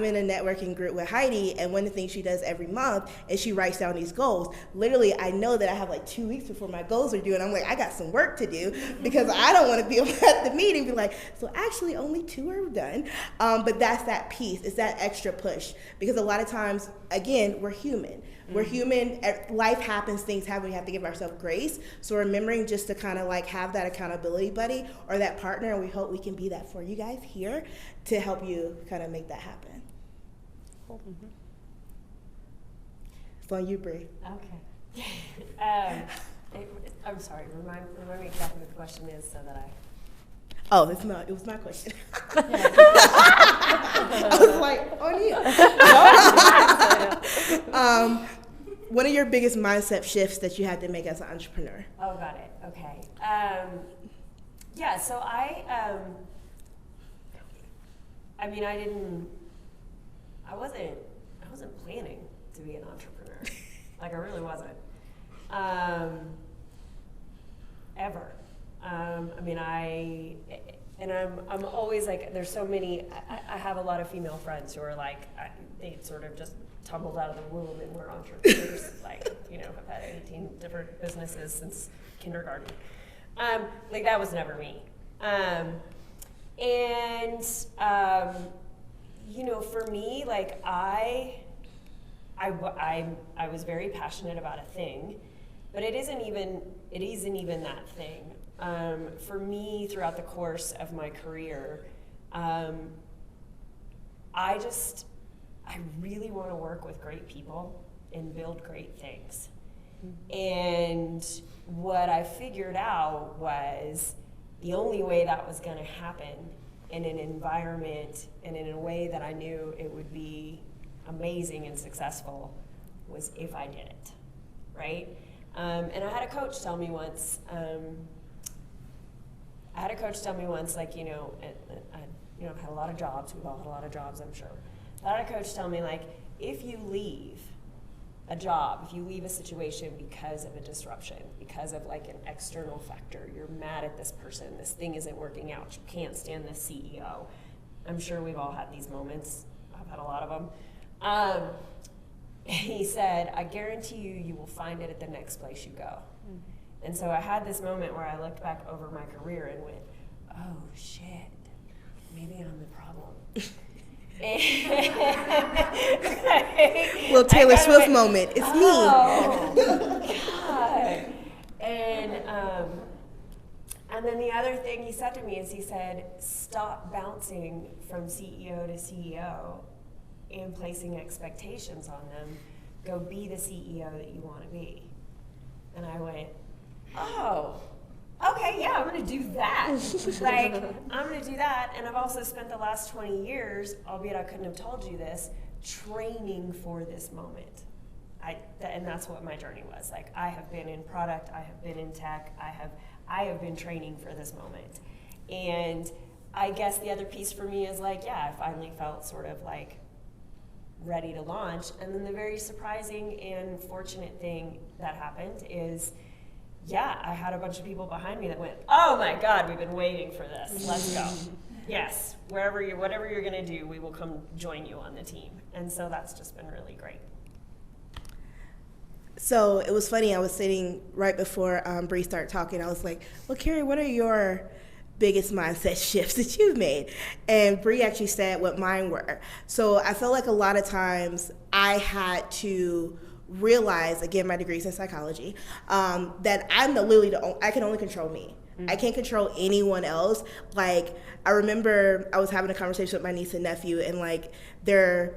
in a networking group with Heidi, and one of the things she does every month is she writes down these goals. Literally, I know that I have like 2 weeks before my goals are due, and I'm like, I got some work to do, because I don't want to be at the meeting and be like, so actually only 2 are done. But that's that piece, it's that extra push, because a lot of times, again, we're human. We're human, life happens, things happen, we have to give ourselves grace. So remembering just to kind of like have that accountability buddy or that partner, and we hope we can be that for you guys here to help you kind of make that happen. It's on you, Bree. Okay. I'm sorry, remind me exactly what the question is so that I... Oh, it was my question. I was like, on you. One of your biggest mindset shifts that you had to make as an entrepreneur. Oh, got it. Okay. Yeah, so I wasn't planning to be an entrepreneur. Like, I really wasn't. Ever. I'm always like, there's so many, I have a lot of female friends who are like, they sort of just tumbled out of the womb and were entrepreneurs, like, you know, have had 18 different businesses since kindergarten. Like, that was never me. You know, for me, like, I was very passionate about a thing, but it isn't even that thing. For me, throughout the course of my career, I really want to work with great people and build great things. And what I figured out was the only way that was going to happen in an environment and in a way that I knew it would be amazing and successful was if I did it, right? And I had a coach tell me once, like, you know, I've had a lot of jobs, we've all had a lot of jobs, I'm sure. I had a coach tell me, like, if you leave a job, if you leave a situation because of a disruption, because of like an external factor, you're mad at this person, this thing isn't working out, you can't stand this CEO. I'm sure we've all had these moments. I've had a lot of them. He said, I guarantee you will find it at the next place you go. And so I had this moment where I looked back over my career and went, oh shit, maybe I'm the problem. Little Taylor Swift moment. It's me. God. And then the other thing he said to me is he said, stop bouncing from CEO to CEO and placing expectations on them. Go be the CEO that you want to be. And I went, oh, okay, yeah, I'm going to do that. Like, I'm going to do that. And I've also spent the last 20 years, albeit I couldn't have told you this, training for this moment. And that's what my journey was. Like, I have been in product, I have been in tech, I have been training for this moment. And I guess the other piece for me is like, yeah, I finally felt sort of like ready to launch. And then the very surprising and fortunate thing that happened is, yeah, I had a bunch of people behind me that went, oh my God, we've been waiting for this, let's go. yes, whatever you're going to do, we will come join you on the team. And so that's just been really great. So it was funny, I was sitting right before Bree started talking, I was like, well, Carrie, what are your biggest mindset shifts that you've made? And Bree actually said what mine were. So I feel like a lot of times I had to realize, again, my degree's in psychology, that I'm I can only control me. I can't control anyone else. Like, I remember I was having a conversation with my niece and nephew, and like, they're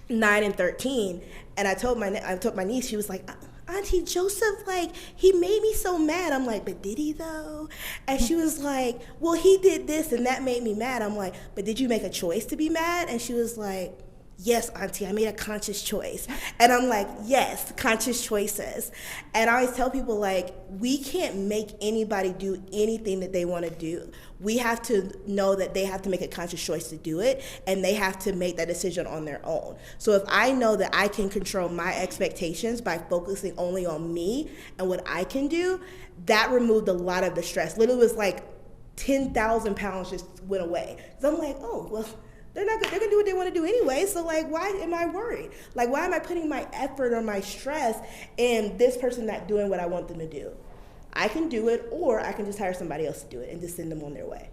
9 and 13, and I told my niece, she was like, Auntie Joseph, like, he made me so mad. I'm like, but did he though? And she was like, well, he did this and that made me mad. I'm like, but did you make a choice to be mad? And she was like, yes, Auntie, I made a conscious choice. And I'm like, yes, conscious choices. And I always tell people, like, we can't make anybody do anything that they want to do. We have to know that they have to make a conscious choice to do it, and they have to make that decision on their own. So if I know that I can control my expectations by focusing only on me and what I can do, that removed a lot of the stress. Literally, it was like 10,000 pounds just went away. So I'm like, oh, well, they're gonna do what they want to do anyway, so like, why am I worried? Like, why am I putting my effort or my stress in this person not doing what I want them to do? I can do it, or I can just hire somebody else to do it and just send them on their way.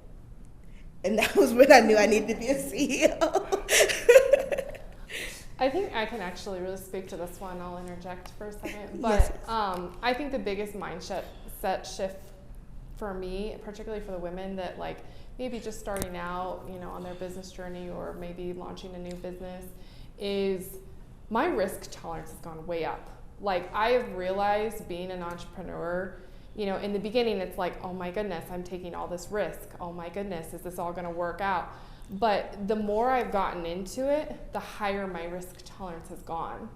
And that was when I knew I needed to be a CEO. I think I can actually really speak to this one. I'll interject for a second. But Yes. I think the biggest mindset shift for me, particularly for the women that like maybe just starting out, you know, on their business journey or maybe launching a new business, is my risk tolerance has gone way up. Like, I have realized being an entrepreneur, you know, in the beginning it's like, oh my goodness, I'm taking all this risk. Oh my goodness, is this all gonna work out? But the more I've gotten into it, the higher my risk tolerance has gone.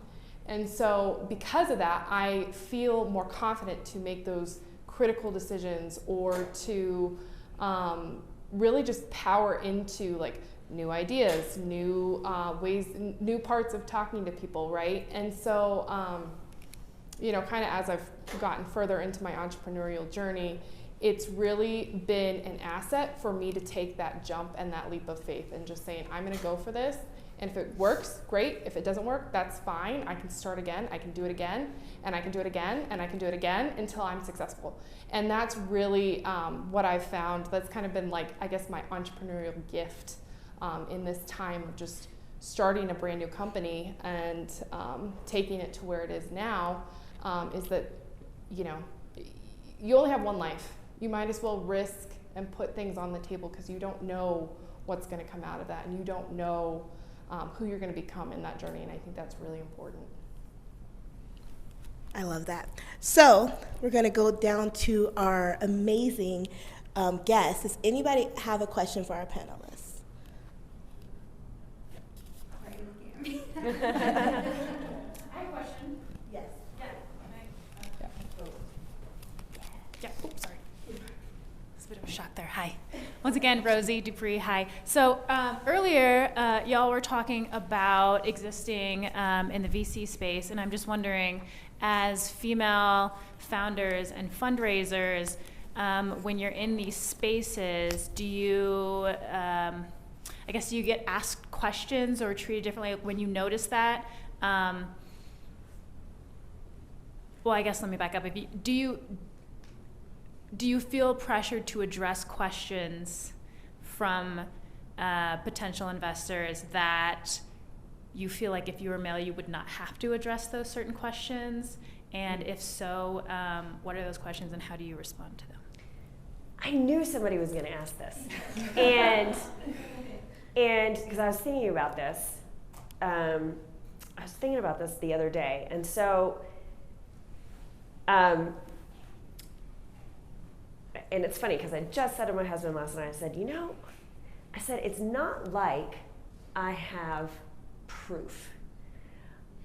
And so because of that, I feel more confident to make those critical decisions or to really just power into like new ideas, new ways, new parts of talking to people, right? And so, you know, kind of as I've gotten further into my entrepreneurial journey, it's really been an asset for me to take that jump and that leap of faith and just saying, I'm gonna go for this. And if it works, great. If it doesn't work, that's fine. I can start again, I can do it again, and I can do it again, and I can do it again until I'm successful. And that's really what I've found. That's kind of been like, I guess, my entrepreneurial gift in this time of just starting a brand new company and taking it to where it is now, is that, you know, you only have one life. You might as well risk and put things on the table because you don't know what's going to come out of that, and you don't know who you're going to become in that journey, and I think that's really important. I love that. So we're going to go down to our amazing guests. Does anybody have a question for our panelists? I have a question. Yes. Yeah. Oh, sorry. It's a bit of a shock there. Hi. Once again, Rosie Dupree. Hi. So earlier, y'all were talking about existing in the VC space, and I'm just wondering, as female founders and fundraisers, when you're in these spaces, do you, I guess, do you get asked questions or treated differently when you notice that? Well, I guess let me back up. Do you feel pressured to address questions from potential investors that you feel like if you were male you would not have to address those certain questions? And if so, what are those questions and how do you respond to them? I knew somebody was going to ask this. and because I was thinking about this, the other day. And so, and it's funny because I just said to my husband last night, I said, you know, it's not like I have proof.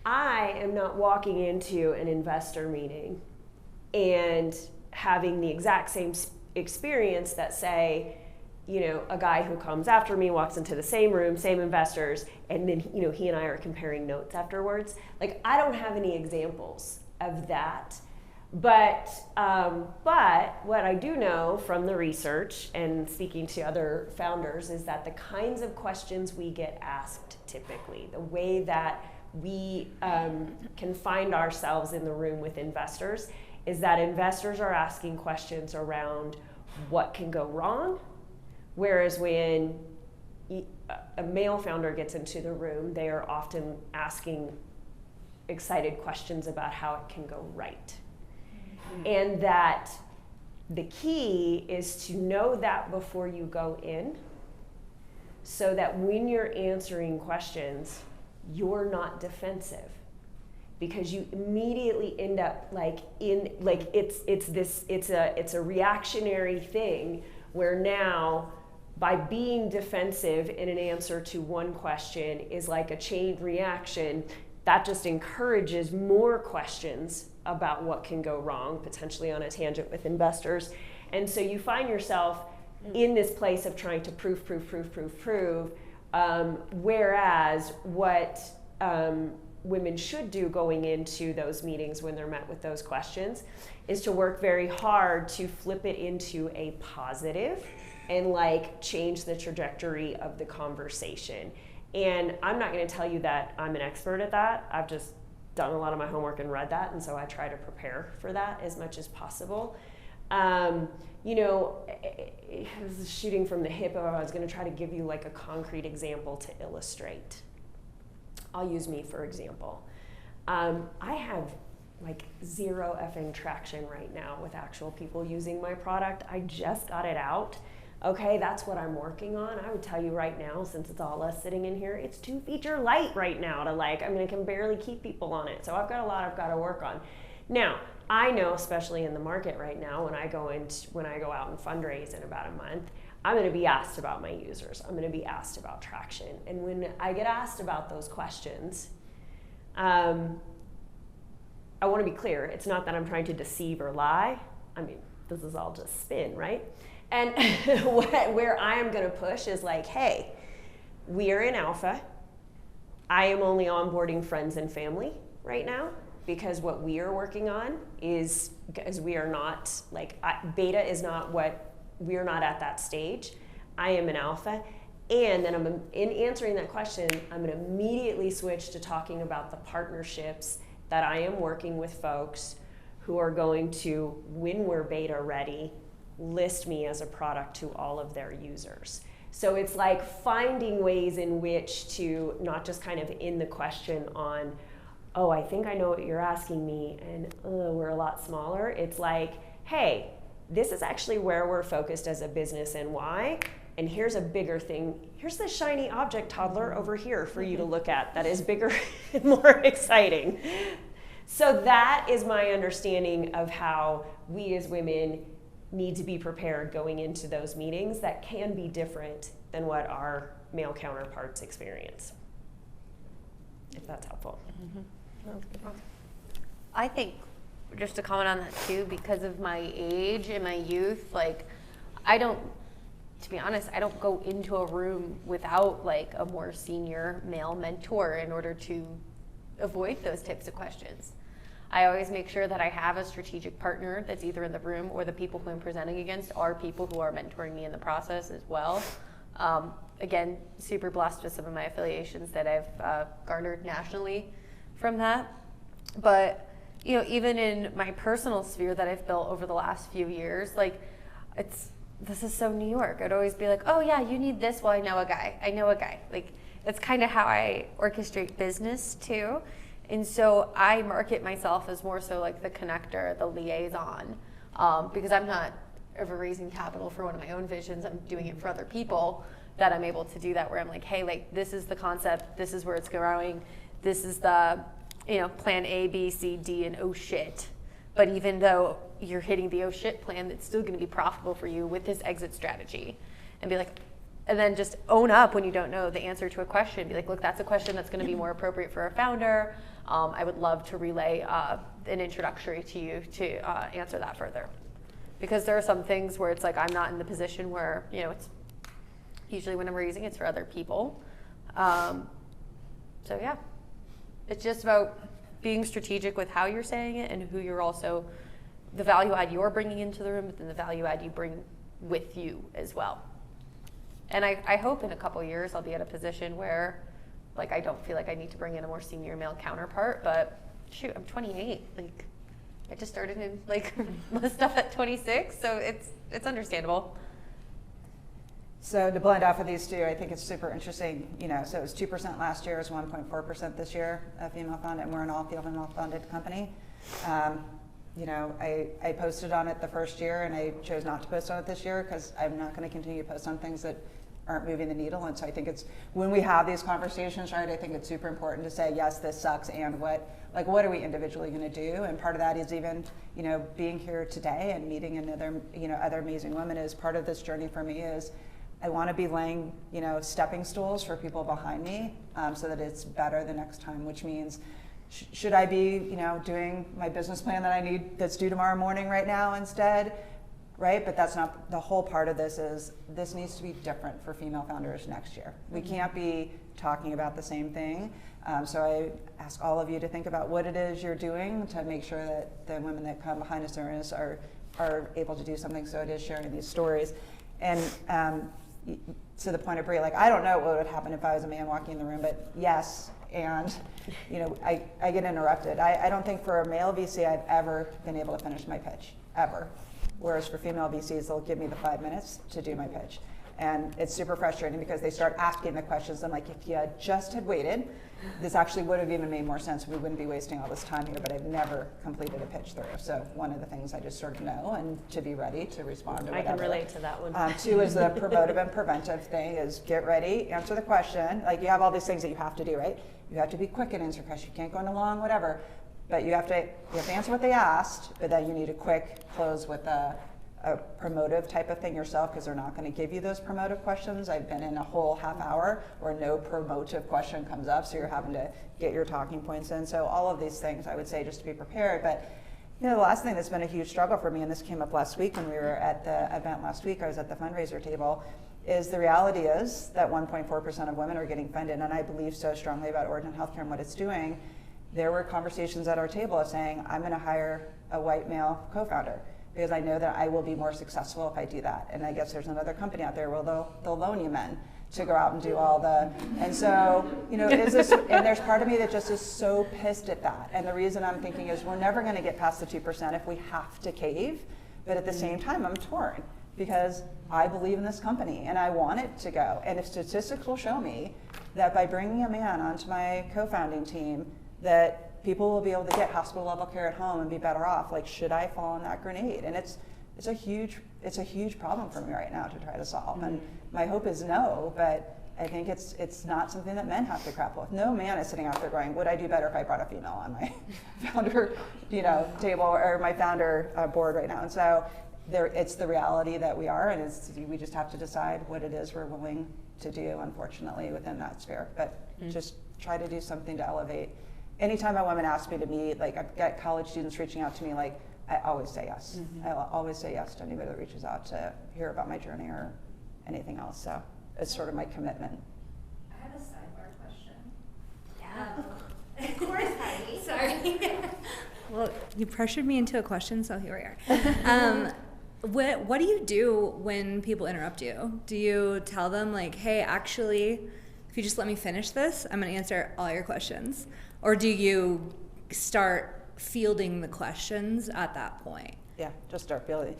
I am not walking into an investor meeting and having the exact same experience that, say, you know, a guy who comes after me walks into the same room, same investors, and then, you know, he and I are comparing notes afterwards. Like, I don't have any examples of that. But what I do know from the research and speaking to other founders is that the kinds of questions we get asked typically, the way that we can find ourselves in the room with investors, is that investors are asking questions around what can go wrong, whereas when a male founder gets into the room, they are often asking excited questions about how it can go right. And that the key is to know that before you go in, so that when you're answering questions, you're not defensive, because you immediately end up it's a reactionary thing where now by being defensive in an answer to one question is like a chain reaction that just encourages more questions about what can go wrong, potentially on a tangent with investors. And so you find yourself in this place of trying to prove, whereas what women should do going into those meetings when they're met with those questions is to work very hard to flip it into a positive and like change the trajectory of the conversation. And I'm not going to tell you that I'm an expert at that. I've just done a lot of my homework and read that, and so I try to prepare for that as much as possible. You know, this is shooting from the hip. I was going to try to give you like a concrete example to illustrate. I'll use me for example. I have like 0 effing traction right now with actual people using my product. I just got it out. Okay, that's what I'm working on. I would tell you right now, since it's all us sitting in here, it's 2 feature light right now to like, I mean, I can barely keep people on it. So I've got a lot I've got to work on. Now, I know, especially in the market right now, when I go out and fundraise in about a month, I'm going to be asked about my users. I'm going to be asked about traction. And when I get asked about those questions, I want to be clear. It's not that I'm trying to deceive or lie. I mean, this is all just spin, right? And where I am going to push is like, hey, we are in alpha. I am only onboarding friends and family right now, because what we are working on is, because we are not, like, beta is not what, we are not at that stage. I am in alpha. And then in answering that question, I'm going to immediately switch to talking about the partnerships that I am working with folks who are going to, when we're beta ready, list me as a product to all of their users. So it's like finding ways in which to not just kind of in the question on, oh, I think I know what you're asking me, and we're a lot smaller. It's like, hey, this is actually where we're focused as a business and why, and here's a bigger thing. Here's the shiny object toddler over here for you to look at that is bigger and more exciting. So that is my understanding of how we as women need to be prepared going into those meetings that can be different than what our male counterparts experience, if that's helpful. I think, just to comment on that too, because of my age and my youth, like, to be honest, I don't go into a room without like a more senior male mentor in order to avoid those types of questions. I always make sure that I have a strategic partner that's either in the room, or the people who I'm presenting against are people who are mentoring me in the process as well. Again, super blessed with some of my affiliations that I've garnered nationally from that. But you know, even in my personal sphere that I've built over the last few years, like, this is so New York. I'd always be like, oh yeah, you need this. Well, I know a guy. Like, that's kind of how I orchestrate business too. And so I market myself as more so like the connector, the liaison, because I'm not ever raising capital for one of my own visions. I'm doing it for other people, that I'm able to do that, where I'm like, hey, like, this is the concept, this is where it's growing, this is the, you know, plan A, B, C, D, and oh shit. But even though you're hitting the oh shit plan, it's still going to be profitable for you with this exit strategy. And be like, and then just own up when you don't know the answer to a question. Be like, look, that's a question that's going to be more appropriate for a founder. I would love to relay an introductory to you to answer that further. Because there are some things where it's like, I'm not in the position where, you know, it's usually when I'm raising, it's for other people. So yeah, it's just about being strategic with how you're saying it and who you're also the value add you're bringing into the room, but then the value add you bring with you as well. And I hope in a couple years I'll be at a position where, like, I don't feel like I need to bring in a more senior male counterpart, but shoot, I'm 28. Like, I just started in, like, most stuff at 26, so it's understandable. So to blend off of these two, I think it's super interesting, so it was 2% last year, it's 1.4% this year, female founded, and we're an all female founded company. I posted on it the first year, and I chose not to post on it this year because I'm not going to continue to post on things that aren't moving the needle. And so I think it's, when we have these conversations, right, I think it's super important to say, yes, this sucks, and what are we individually going to do? And part of that is even, being here today and meeting another, other amazing women is part of this journey for me. Is I want to be laying, stepping stools for people behind me, so that it's better the next time, which means, should I be, doing my business plan that I need that's due tomorrow morning right now instead, right? But that's not the whole part of this. Is this needs to be different for female founders next year. We can't be talking about the same thing. So I ask all of you to think about what it is you're doing to make sure that the women that come behind us are able to do something. So it is sharing these stories. And to the point of Brie, like, I don't know what would happen if I was a man walking in the room, but yes, and I get interrupted. I don't think for a male VC I've ever been able to finish my pitch, ever. Whereas for female VCs, they'll give me the 5 minutes to do my pitch. And it's super frustrating because they start asking the questions. I'm like, if you just had waited, this actually would have even made more sense. We wouldn't be wasting all this time here, but I've never completed a pitch through. So one of the things I just sort of know, and to be ready to respond to whatever. I can relate to that one. 2 is the promotive and preventive thing, is get ready, answer the question. Like, you have all these things that you have to do, right? You have to be quick and answer questions. You can't go into long, whatever. But you have to answer what they asked, but then you need a quick close with a promotive type of thing yourself, because they're not going to give you those promotive questions. I've been in a whole half hour where no promotive question comes up, so you're having to get your talking points in. So all of these things, I would say, just to be prepared. But the last thing that's been a huge struggle for me, and this came up last week when we were at the event last week, I was at the fundraiser table, is the reality is that 1.4% of women are getting funded, and I believe so strongly about Origin Healthcare and what it's doing. There were conversations at our table of saying, I'm going to hire a white male co-founder, because I know that I will be more successful if I do that. And I guess there's another company out there where they'll loan you men to go out and do all the, and so, is this, and there's part of me that just is so pissed at that. And the reason I'm thinking is we're never going to get past the 2% if we have to cave, but at the same time I'm torn, because I believe in this company and I want it to go. And if statistics will show me that by bringing a man onto my co-founding team, that people will be able to get hospital level care at home and be better off, like, should I fall on that grenade? And it's a huge problem for me right now to try to solve. And my hope is no, but I think it's not something that men have to grapple with. No man is sitting out there going, would I do better if I brought a female on my founder, table or my founder board right now? And so it's the reality that we are, and we just have to decide what it is we're willing to do, unfortunately, within that sphere. But just try to do something to elevate. Anytime a woman asks me to meet, like, I've got college students reaching out to me, like, I always say yes. I'll always say yes to anybody that reaches out to hear about my journey or anything else. So it's sort of my commitment. I have a sidebar question. Yeah. Of course, Heidi. Sorry. Well, you pressured me into a question, so here we are. What do you do when people interrupt you? Do you tell them, like, hey, actually, if you just let me finish this, I'm going to answer all your questions? Or do you start fielding the questions at that point? Yeah, just start fielding.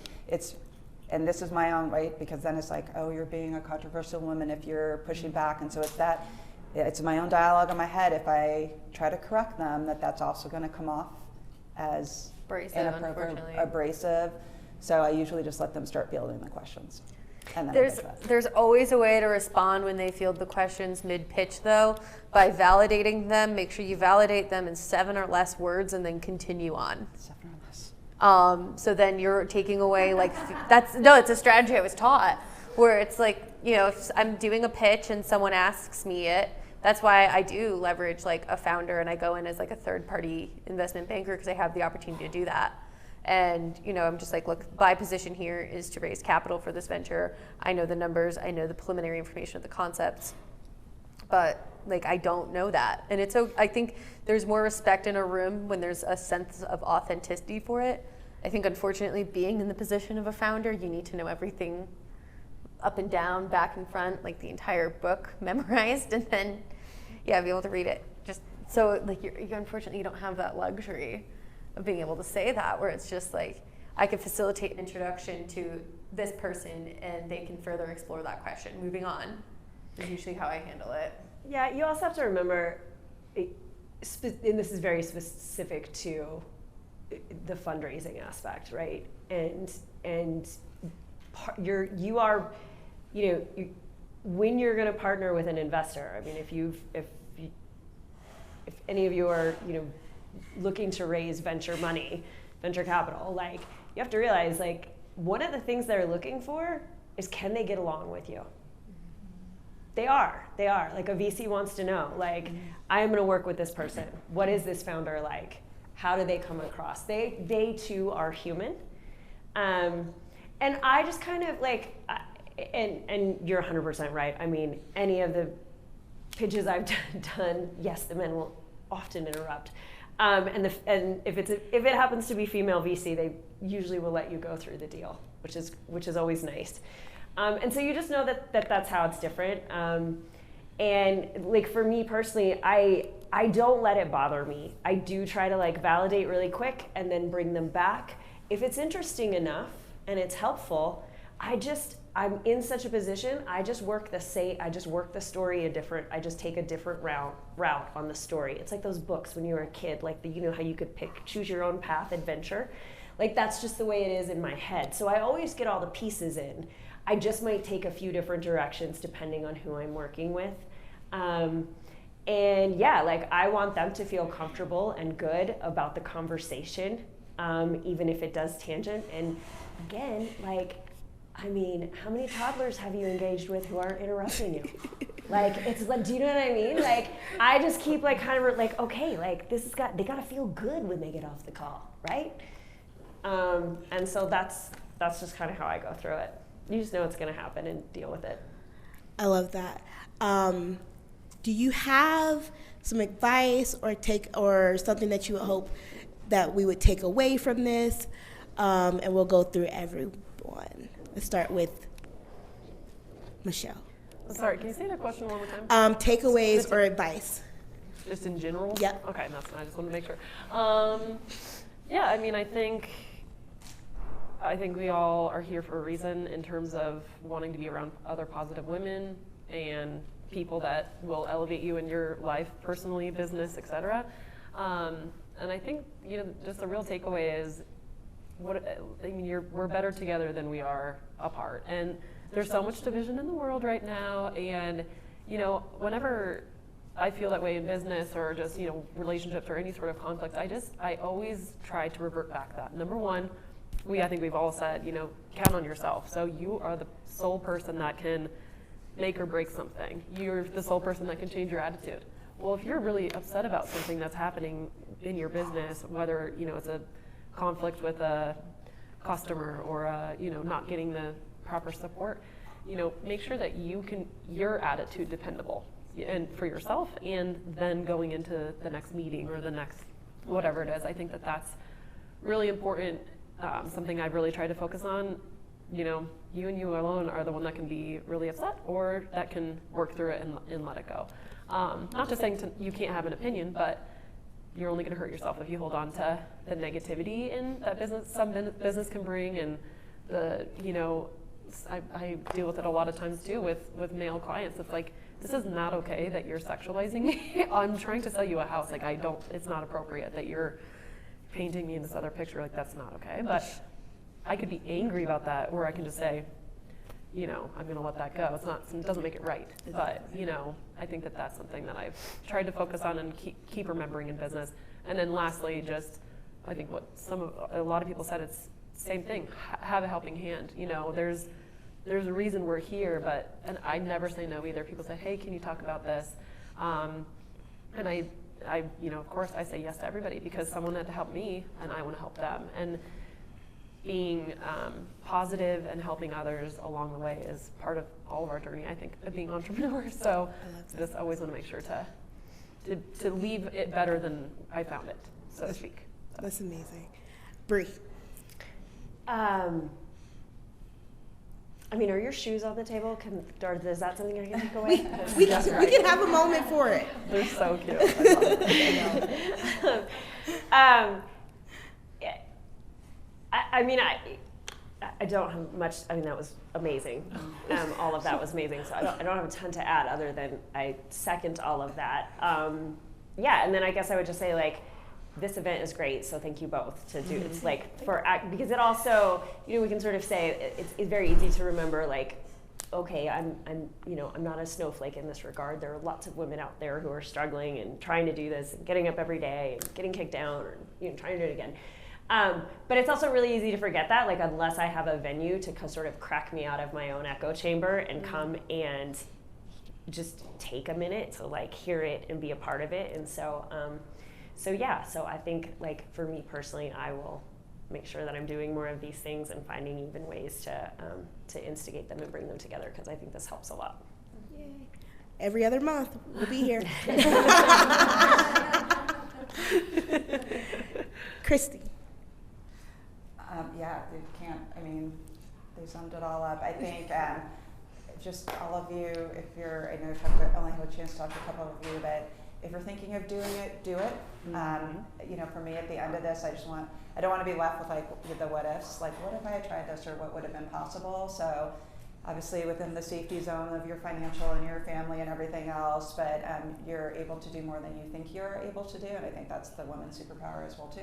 And this is my own right, because then it's like, oh, you're being a controversial woman if you're pushing back. And so it's my own dialogue in my head. If I try to correct them, that's also going to come off as inappropriate, abrasive. So I usually just let them start fielding the questions. And then there's always a way to respond when they field the questions mid-pitch, though, by validating them. Make sure you validate them in 7 or less words, and then continue on. 7 or less. So then you're taking away, like, it's a strategy I was taught, where it's like, if I'm doing a pitch and someone asks me it, that's why I do leverage, like, a founder, and I go in as, like, a third-party investment banker, because I have the opportunity to do that. And, I'm just like, look, my position here is to raise capital for this venture. I know the numbers, I know the preliminary information of the concepts, but, like, I don't know that. And I think there's more respect in a room when there's a sense of authenticity for it. I think unfortunately being in the position of a founder, you need to know everything up and down, back and front, like the entire book memorized, and then be able to read it. Just so like you unfortunately you don't have that luxury of being able to say that, where it's just like I can facilitate an introduction to this person and they can further explore that question. Moving on is usually how I handle it. Yeah, you also have to remember, and this is very specific to the fundraising aspect, right? And you are, when you're going to partner with an investor. I mean, if any of you are, looking to raise venture capital, like you have to realize, like one of the things they're looking for is, can they get along with you? They are. Like a VC wants to know, like, I am going to work with this person. What is this founder like? How do they come across? They too are human. And I just kind of like, and you're 100% right. I mean, any of the pitches I've done, yes, the men will often interrupt. And if it happens to be female VC, they usually will let you go through the deal, which is always nice. And so you just know that's how it's different. And like for me personally, I don't let it bother me. I do try to like validate really quick and then bring them back. If it's interesting enough and it's helpful, I'm in such a position, I just work the story I just take a different route on the story. It's like those books when you were a kid, like how you could choose your own path, adventure. Like that's just the way it is in my head. So I always get all the pieces in. I just might take a few different directions depending on who I'm working with. And yeah, like I want them to feel comfortable and good about the conversation, even if it does tangent. And again, like, I mean, how many toddlers have you engaged with who aren't interrupting you? Like, it's like, do you know what I mean? Like, I just keep like kind of like, okay, like they gotta feel good when they get off the call, right? And so that's just kind of how I go through it. You just know it's gonna happen and deal with it. I love that. Do you have some advice or something that you would hope that we would take away from this? And we'll go through everyone. Let's start with Michelle. Sorry, can you say that question one more time? Takeaways or advice? Just in general? Yep. Okay, that's fine. I just want to make sure. Yeah, I mean, I think we all are here for a reason in terms of wanting to be around other positive women and people that will elevate you in your life, personally, business, etc. And I think just the real takeaway is we're better together than we are apart. And there's so much division in the world right now. And whenever I feel that way in business or just relationships or any sort of conflict, I always try to revert back that. Number one, I think we've all said, count on yourself. So you are the sole person that can make or break something. You're the sole person that can change your attitude. Well, if you're really upset about something that's happening in your business, whether it's a conflict with a customer or not getting the proper support, make sure that your attitude dependable and for yourself, and then going into the next meeting or the next whatever it is. I think that's really important. Something I've really tried to focus on. You and you alone are the one that can be really upset or that can work through it and let it go. Not just saying you can't have an opinion, but you're only going to hurt yourself if you hold on to the negativity in that some business can bring. And I deal with it a lot of times too with male clients. It's like, this is not okay that you're sexualizing me. I'm trying to sell you a house. Like it's not appropriate that you're painting me in this other picture. Like that's not okay. But I could be angry about that, or I can just say, I'm going to let that go. It doesn't make it right. But, I think that's something that I've tried to focus on and keep remembering in business. And then lastly, just, I think what a lot of people said, it's the same thing, have a helping hand. There's a reason we're here, and I never say no either. People say, hey, can you talk about this? And I of course I say yes to everybody because someone had to help me and I want to help them. And being positive and helping others along the way is part of all of our journey, I think, of being entrepreneurs. So I just always want to make sure to leave it better than I found it, so to speak. So. That's amazing. Bree. I mean, are your shoes on the table? Or is that something I can take away? We can have a moment for it. They're so cute. I love it. Yeah. I mean, I don't have much. I mean, that was amazing. All of that was amazing. So I don't have a ton to add other than I second all of that. Yeah, and then I guess I would just say, like, this event is great, so thank you both to do. It's like because it also, you know, we can sort of say it's very easy to remember, like, okay, I'm not a snowflake in this regard. There are lots of women out there who are struggling and trying to do this and getting up every day and getting kicked down or trying to do it again. But it's also really easy to forget that, like, unless I have a venue to sort of crack me out of my own echo chamber and come and just take a minute to, like, hear it and be a part of it. And so I think, like, for me personally, I will make sure that I'm doing more of these things and finding even ways to instigate them and bring them together, because I think this helps a lot. Yay. Every other month, we'll be here. Christy. They summed it all up. I think just all of you, I know I only had a chance to talk to a couple of you, but if you're thinking of doing it, do it. For me, at the end of this, I don't want to be left with the what ifs, like, what if I had tried this, or what would have been possible? So obviously within the safety zone of your financial and your family and everything else, but you're able to do more than you think you're able to do, and I think that's the women's superpower as well too.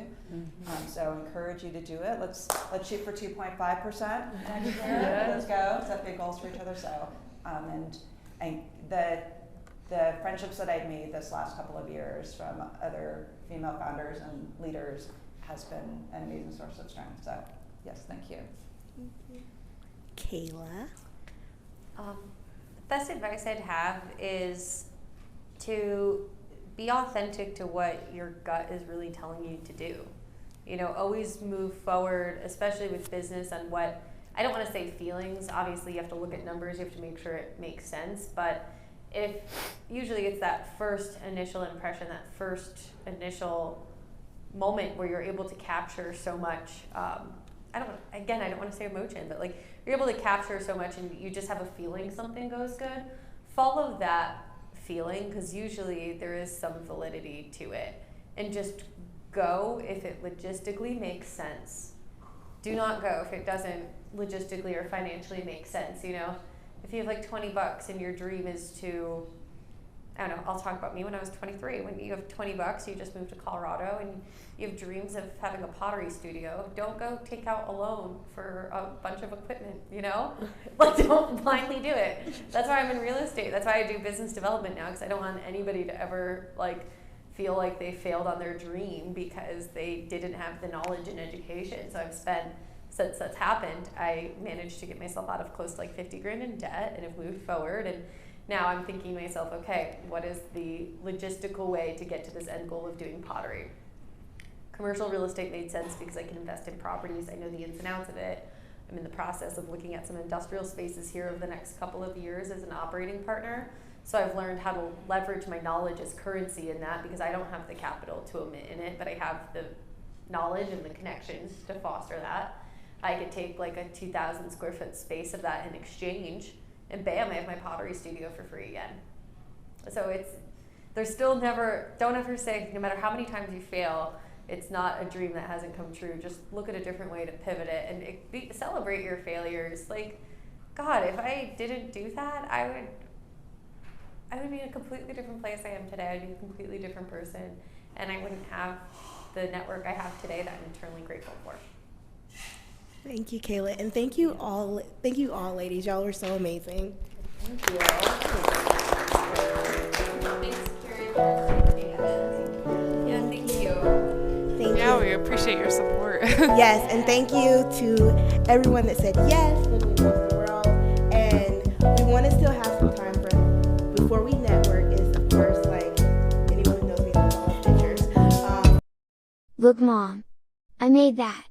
So encourage you to do it. Let's shoot for 2.5% next year. Let's go. Set big goals for each other. So and the friendships that I've made this last couple of years from other female founders and leaders has been an amazing source of strength. So yes, thank you. Kayla. Best advice I'd have is to be authentic to what your gut is really telling you to do. Always move forward, especially with business, on what, I don't want to say feelings. Obviously, you have to look at numbers. You have to make sure it makes sense. But usually it's that first initial impression, that first initial moment where you're able to capture so much. I don't want to say emotion, but, like, you're able to capture so much and you just have a feeling something goes good. Follow that feeling, because usually there is some validity to it, and just go if it logistically makes sense. Do not go if it doesn't logistically or financially make sense. If you have like $20 and your dream is to, I don't know, I'll talk about me when I was 23. When you have $20, you just moved to Colorado and you have dreams of having a pottery studio, don't go take out a loan for a bunch of equipment, Like, don't blindly do it. That's why I'm in real estate. That's why I do business development now, because I don't want anybody to ever, like, feel like they failed on their dream because they didn't have the knowledge and education. So I've spent, since that's happened, I managed to get myself out of close to like 50 grand in debt and have moved forward. And now I'm thinking to myself, okay, what is the logistical way to get to this end goal of doing pottery? Commercial real estate made sense because I can invest in properties. I know the ins and outs of it. I'm in the process of looking at some industrial spaces here over the next couple of years as an operating partner. So I've learned how to leverage my knowledge as currency in that, because I don't have the capital to omit in it, but I have the knowledge and the connections to foster that. I could take like a 2,000 square foot space of that in exchange, and bam, I have my pottery studio for free again. So there's still never, don't ever say, no matter how many times you fail, it's not a dream that hasn't come true. Just look at a different way to pivot it and celebrate your failures. Like, God, if I didn't do that, I would be in a completely different place I am today. I'd be a completely different person, and I wouldn't have the network I have today that I'm eternally grateful for. Thank you, Kayla, and thank you all, ladies. Y'all were so amazing. Thank you. Thanks, Karen. Yeah, thank you. Thank you. Yeah, we appreciate your support. Yes, and thank you to everyone that said yes when we posted the world. And we want to still have some time before we network. Is of course, like, anyone who knows me knows all pictures. Look, Mom, I made that.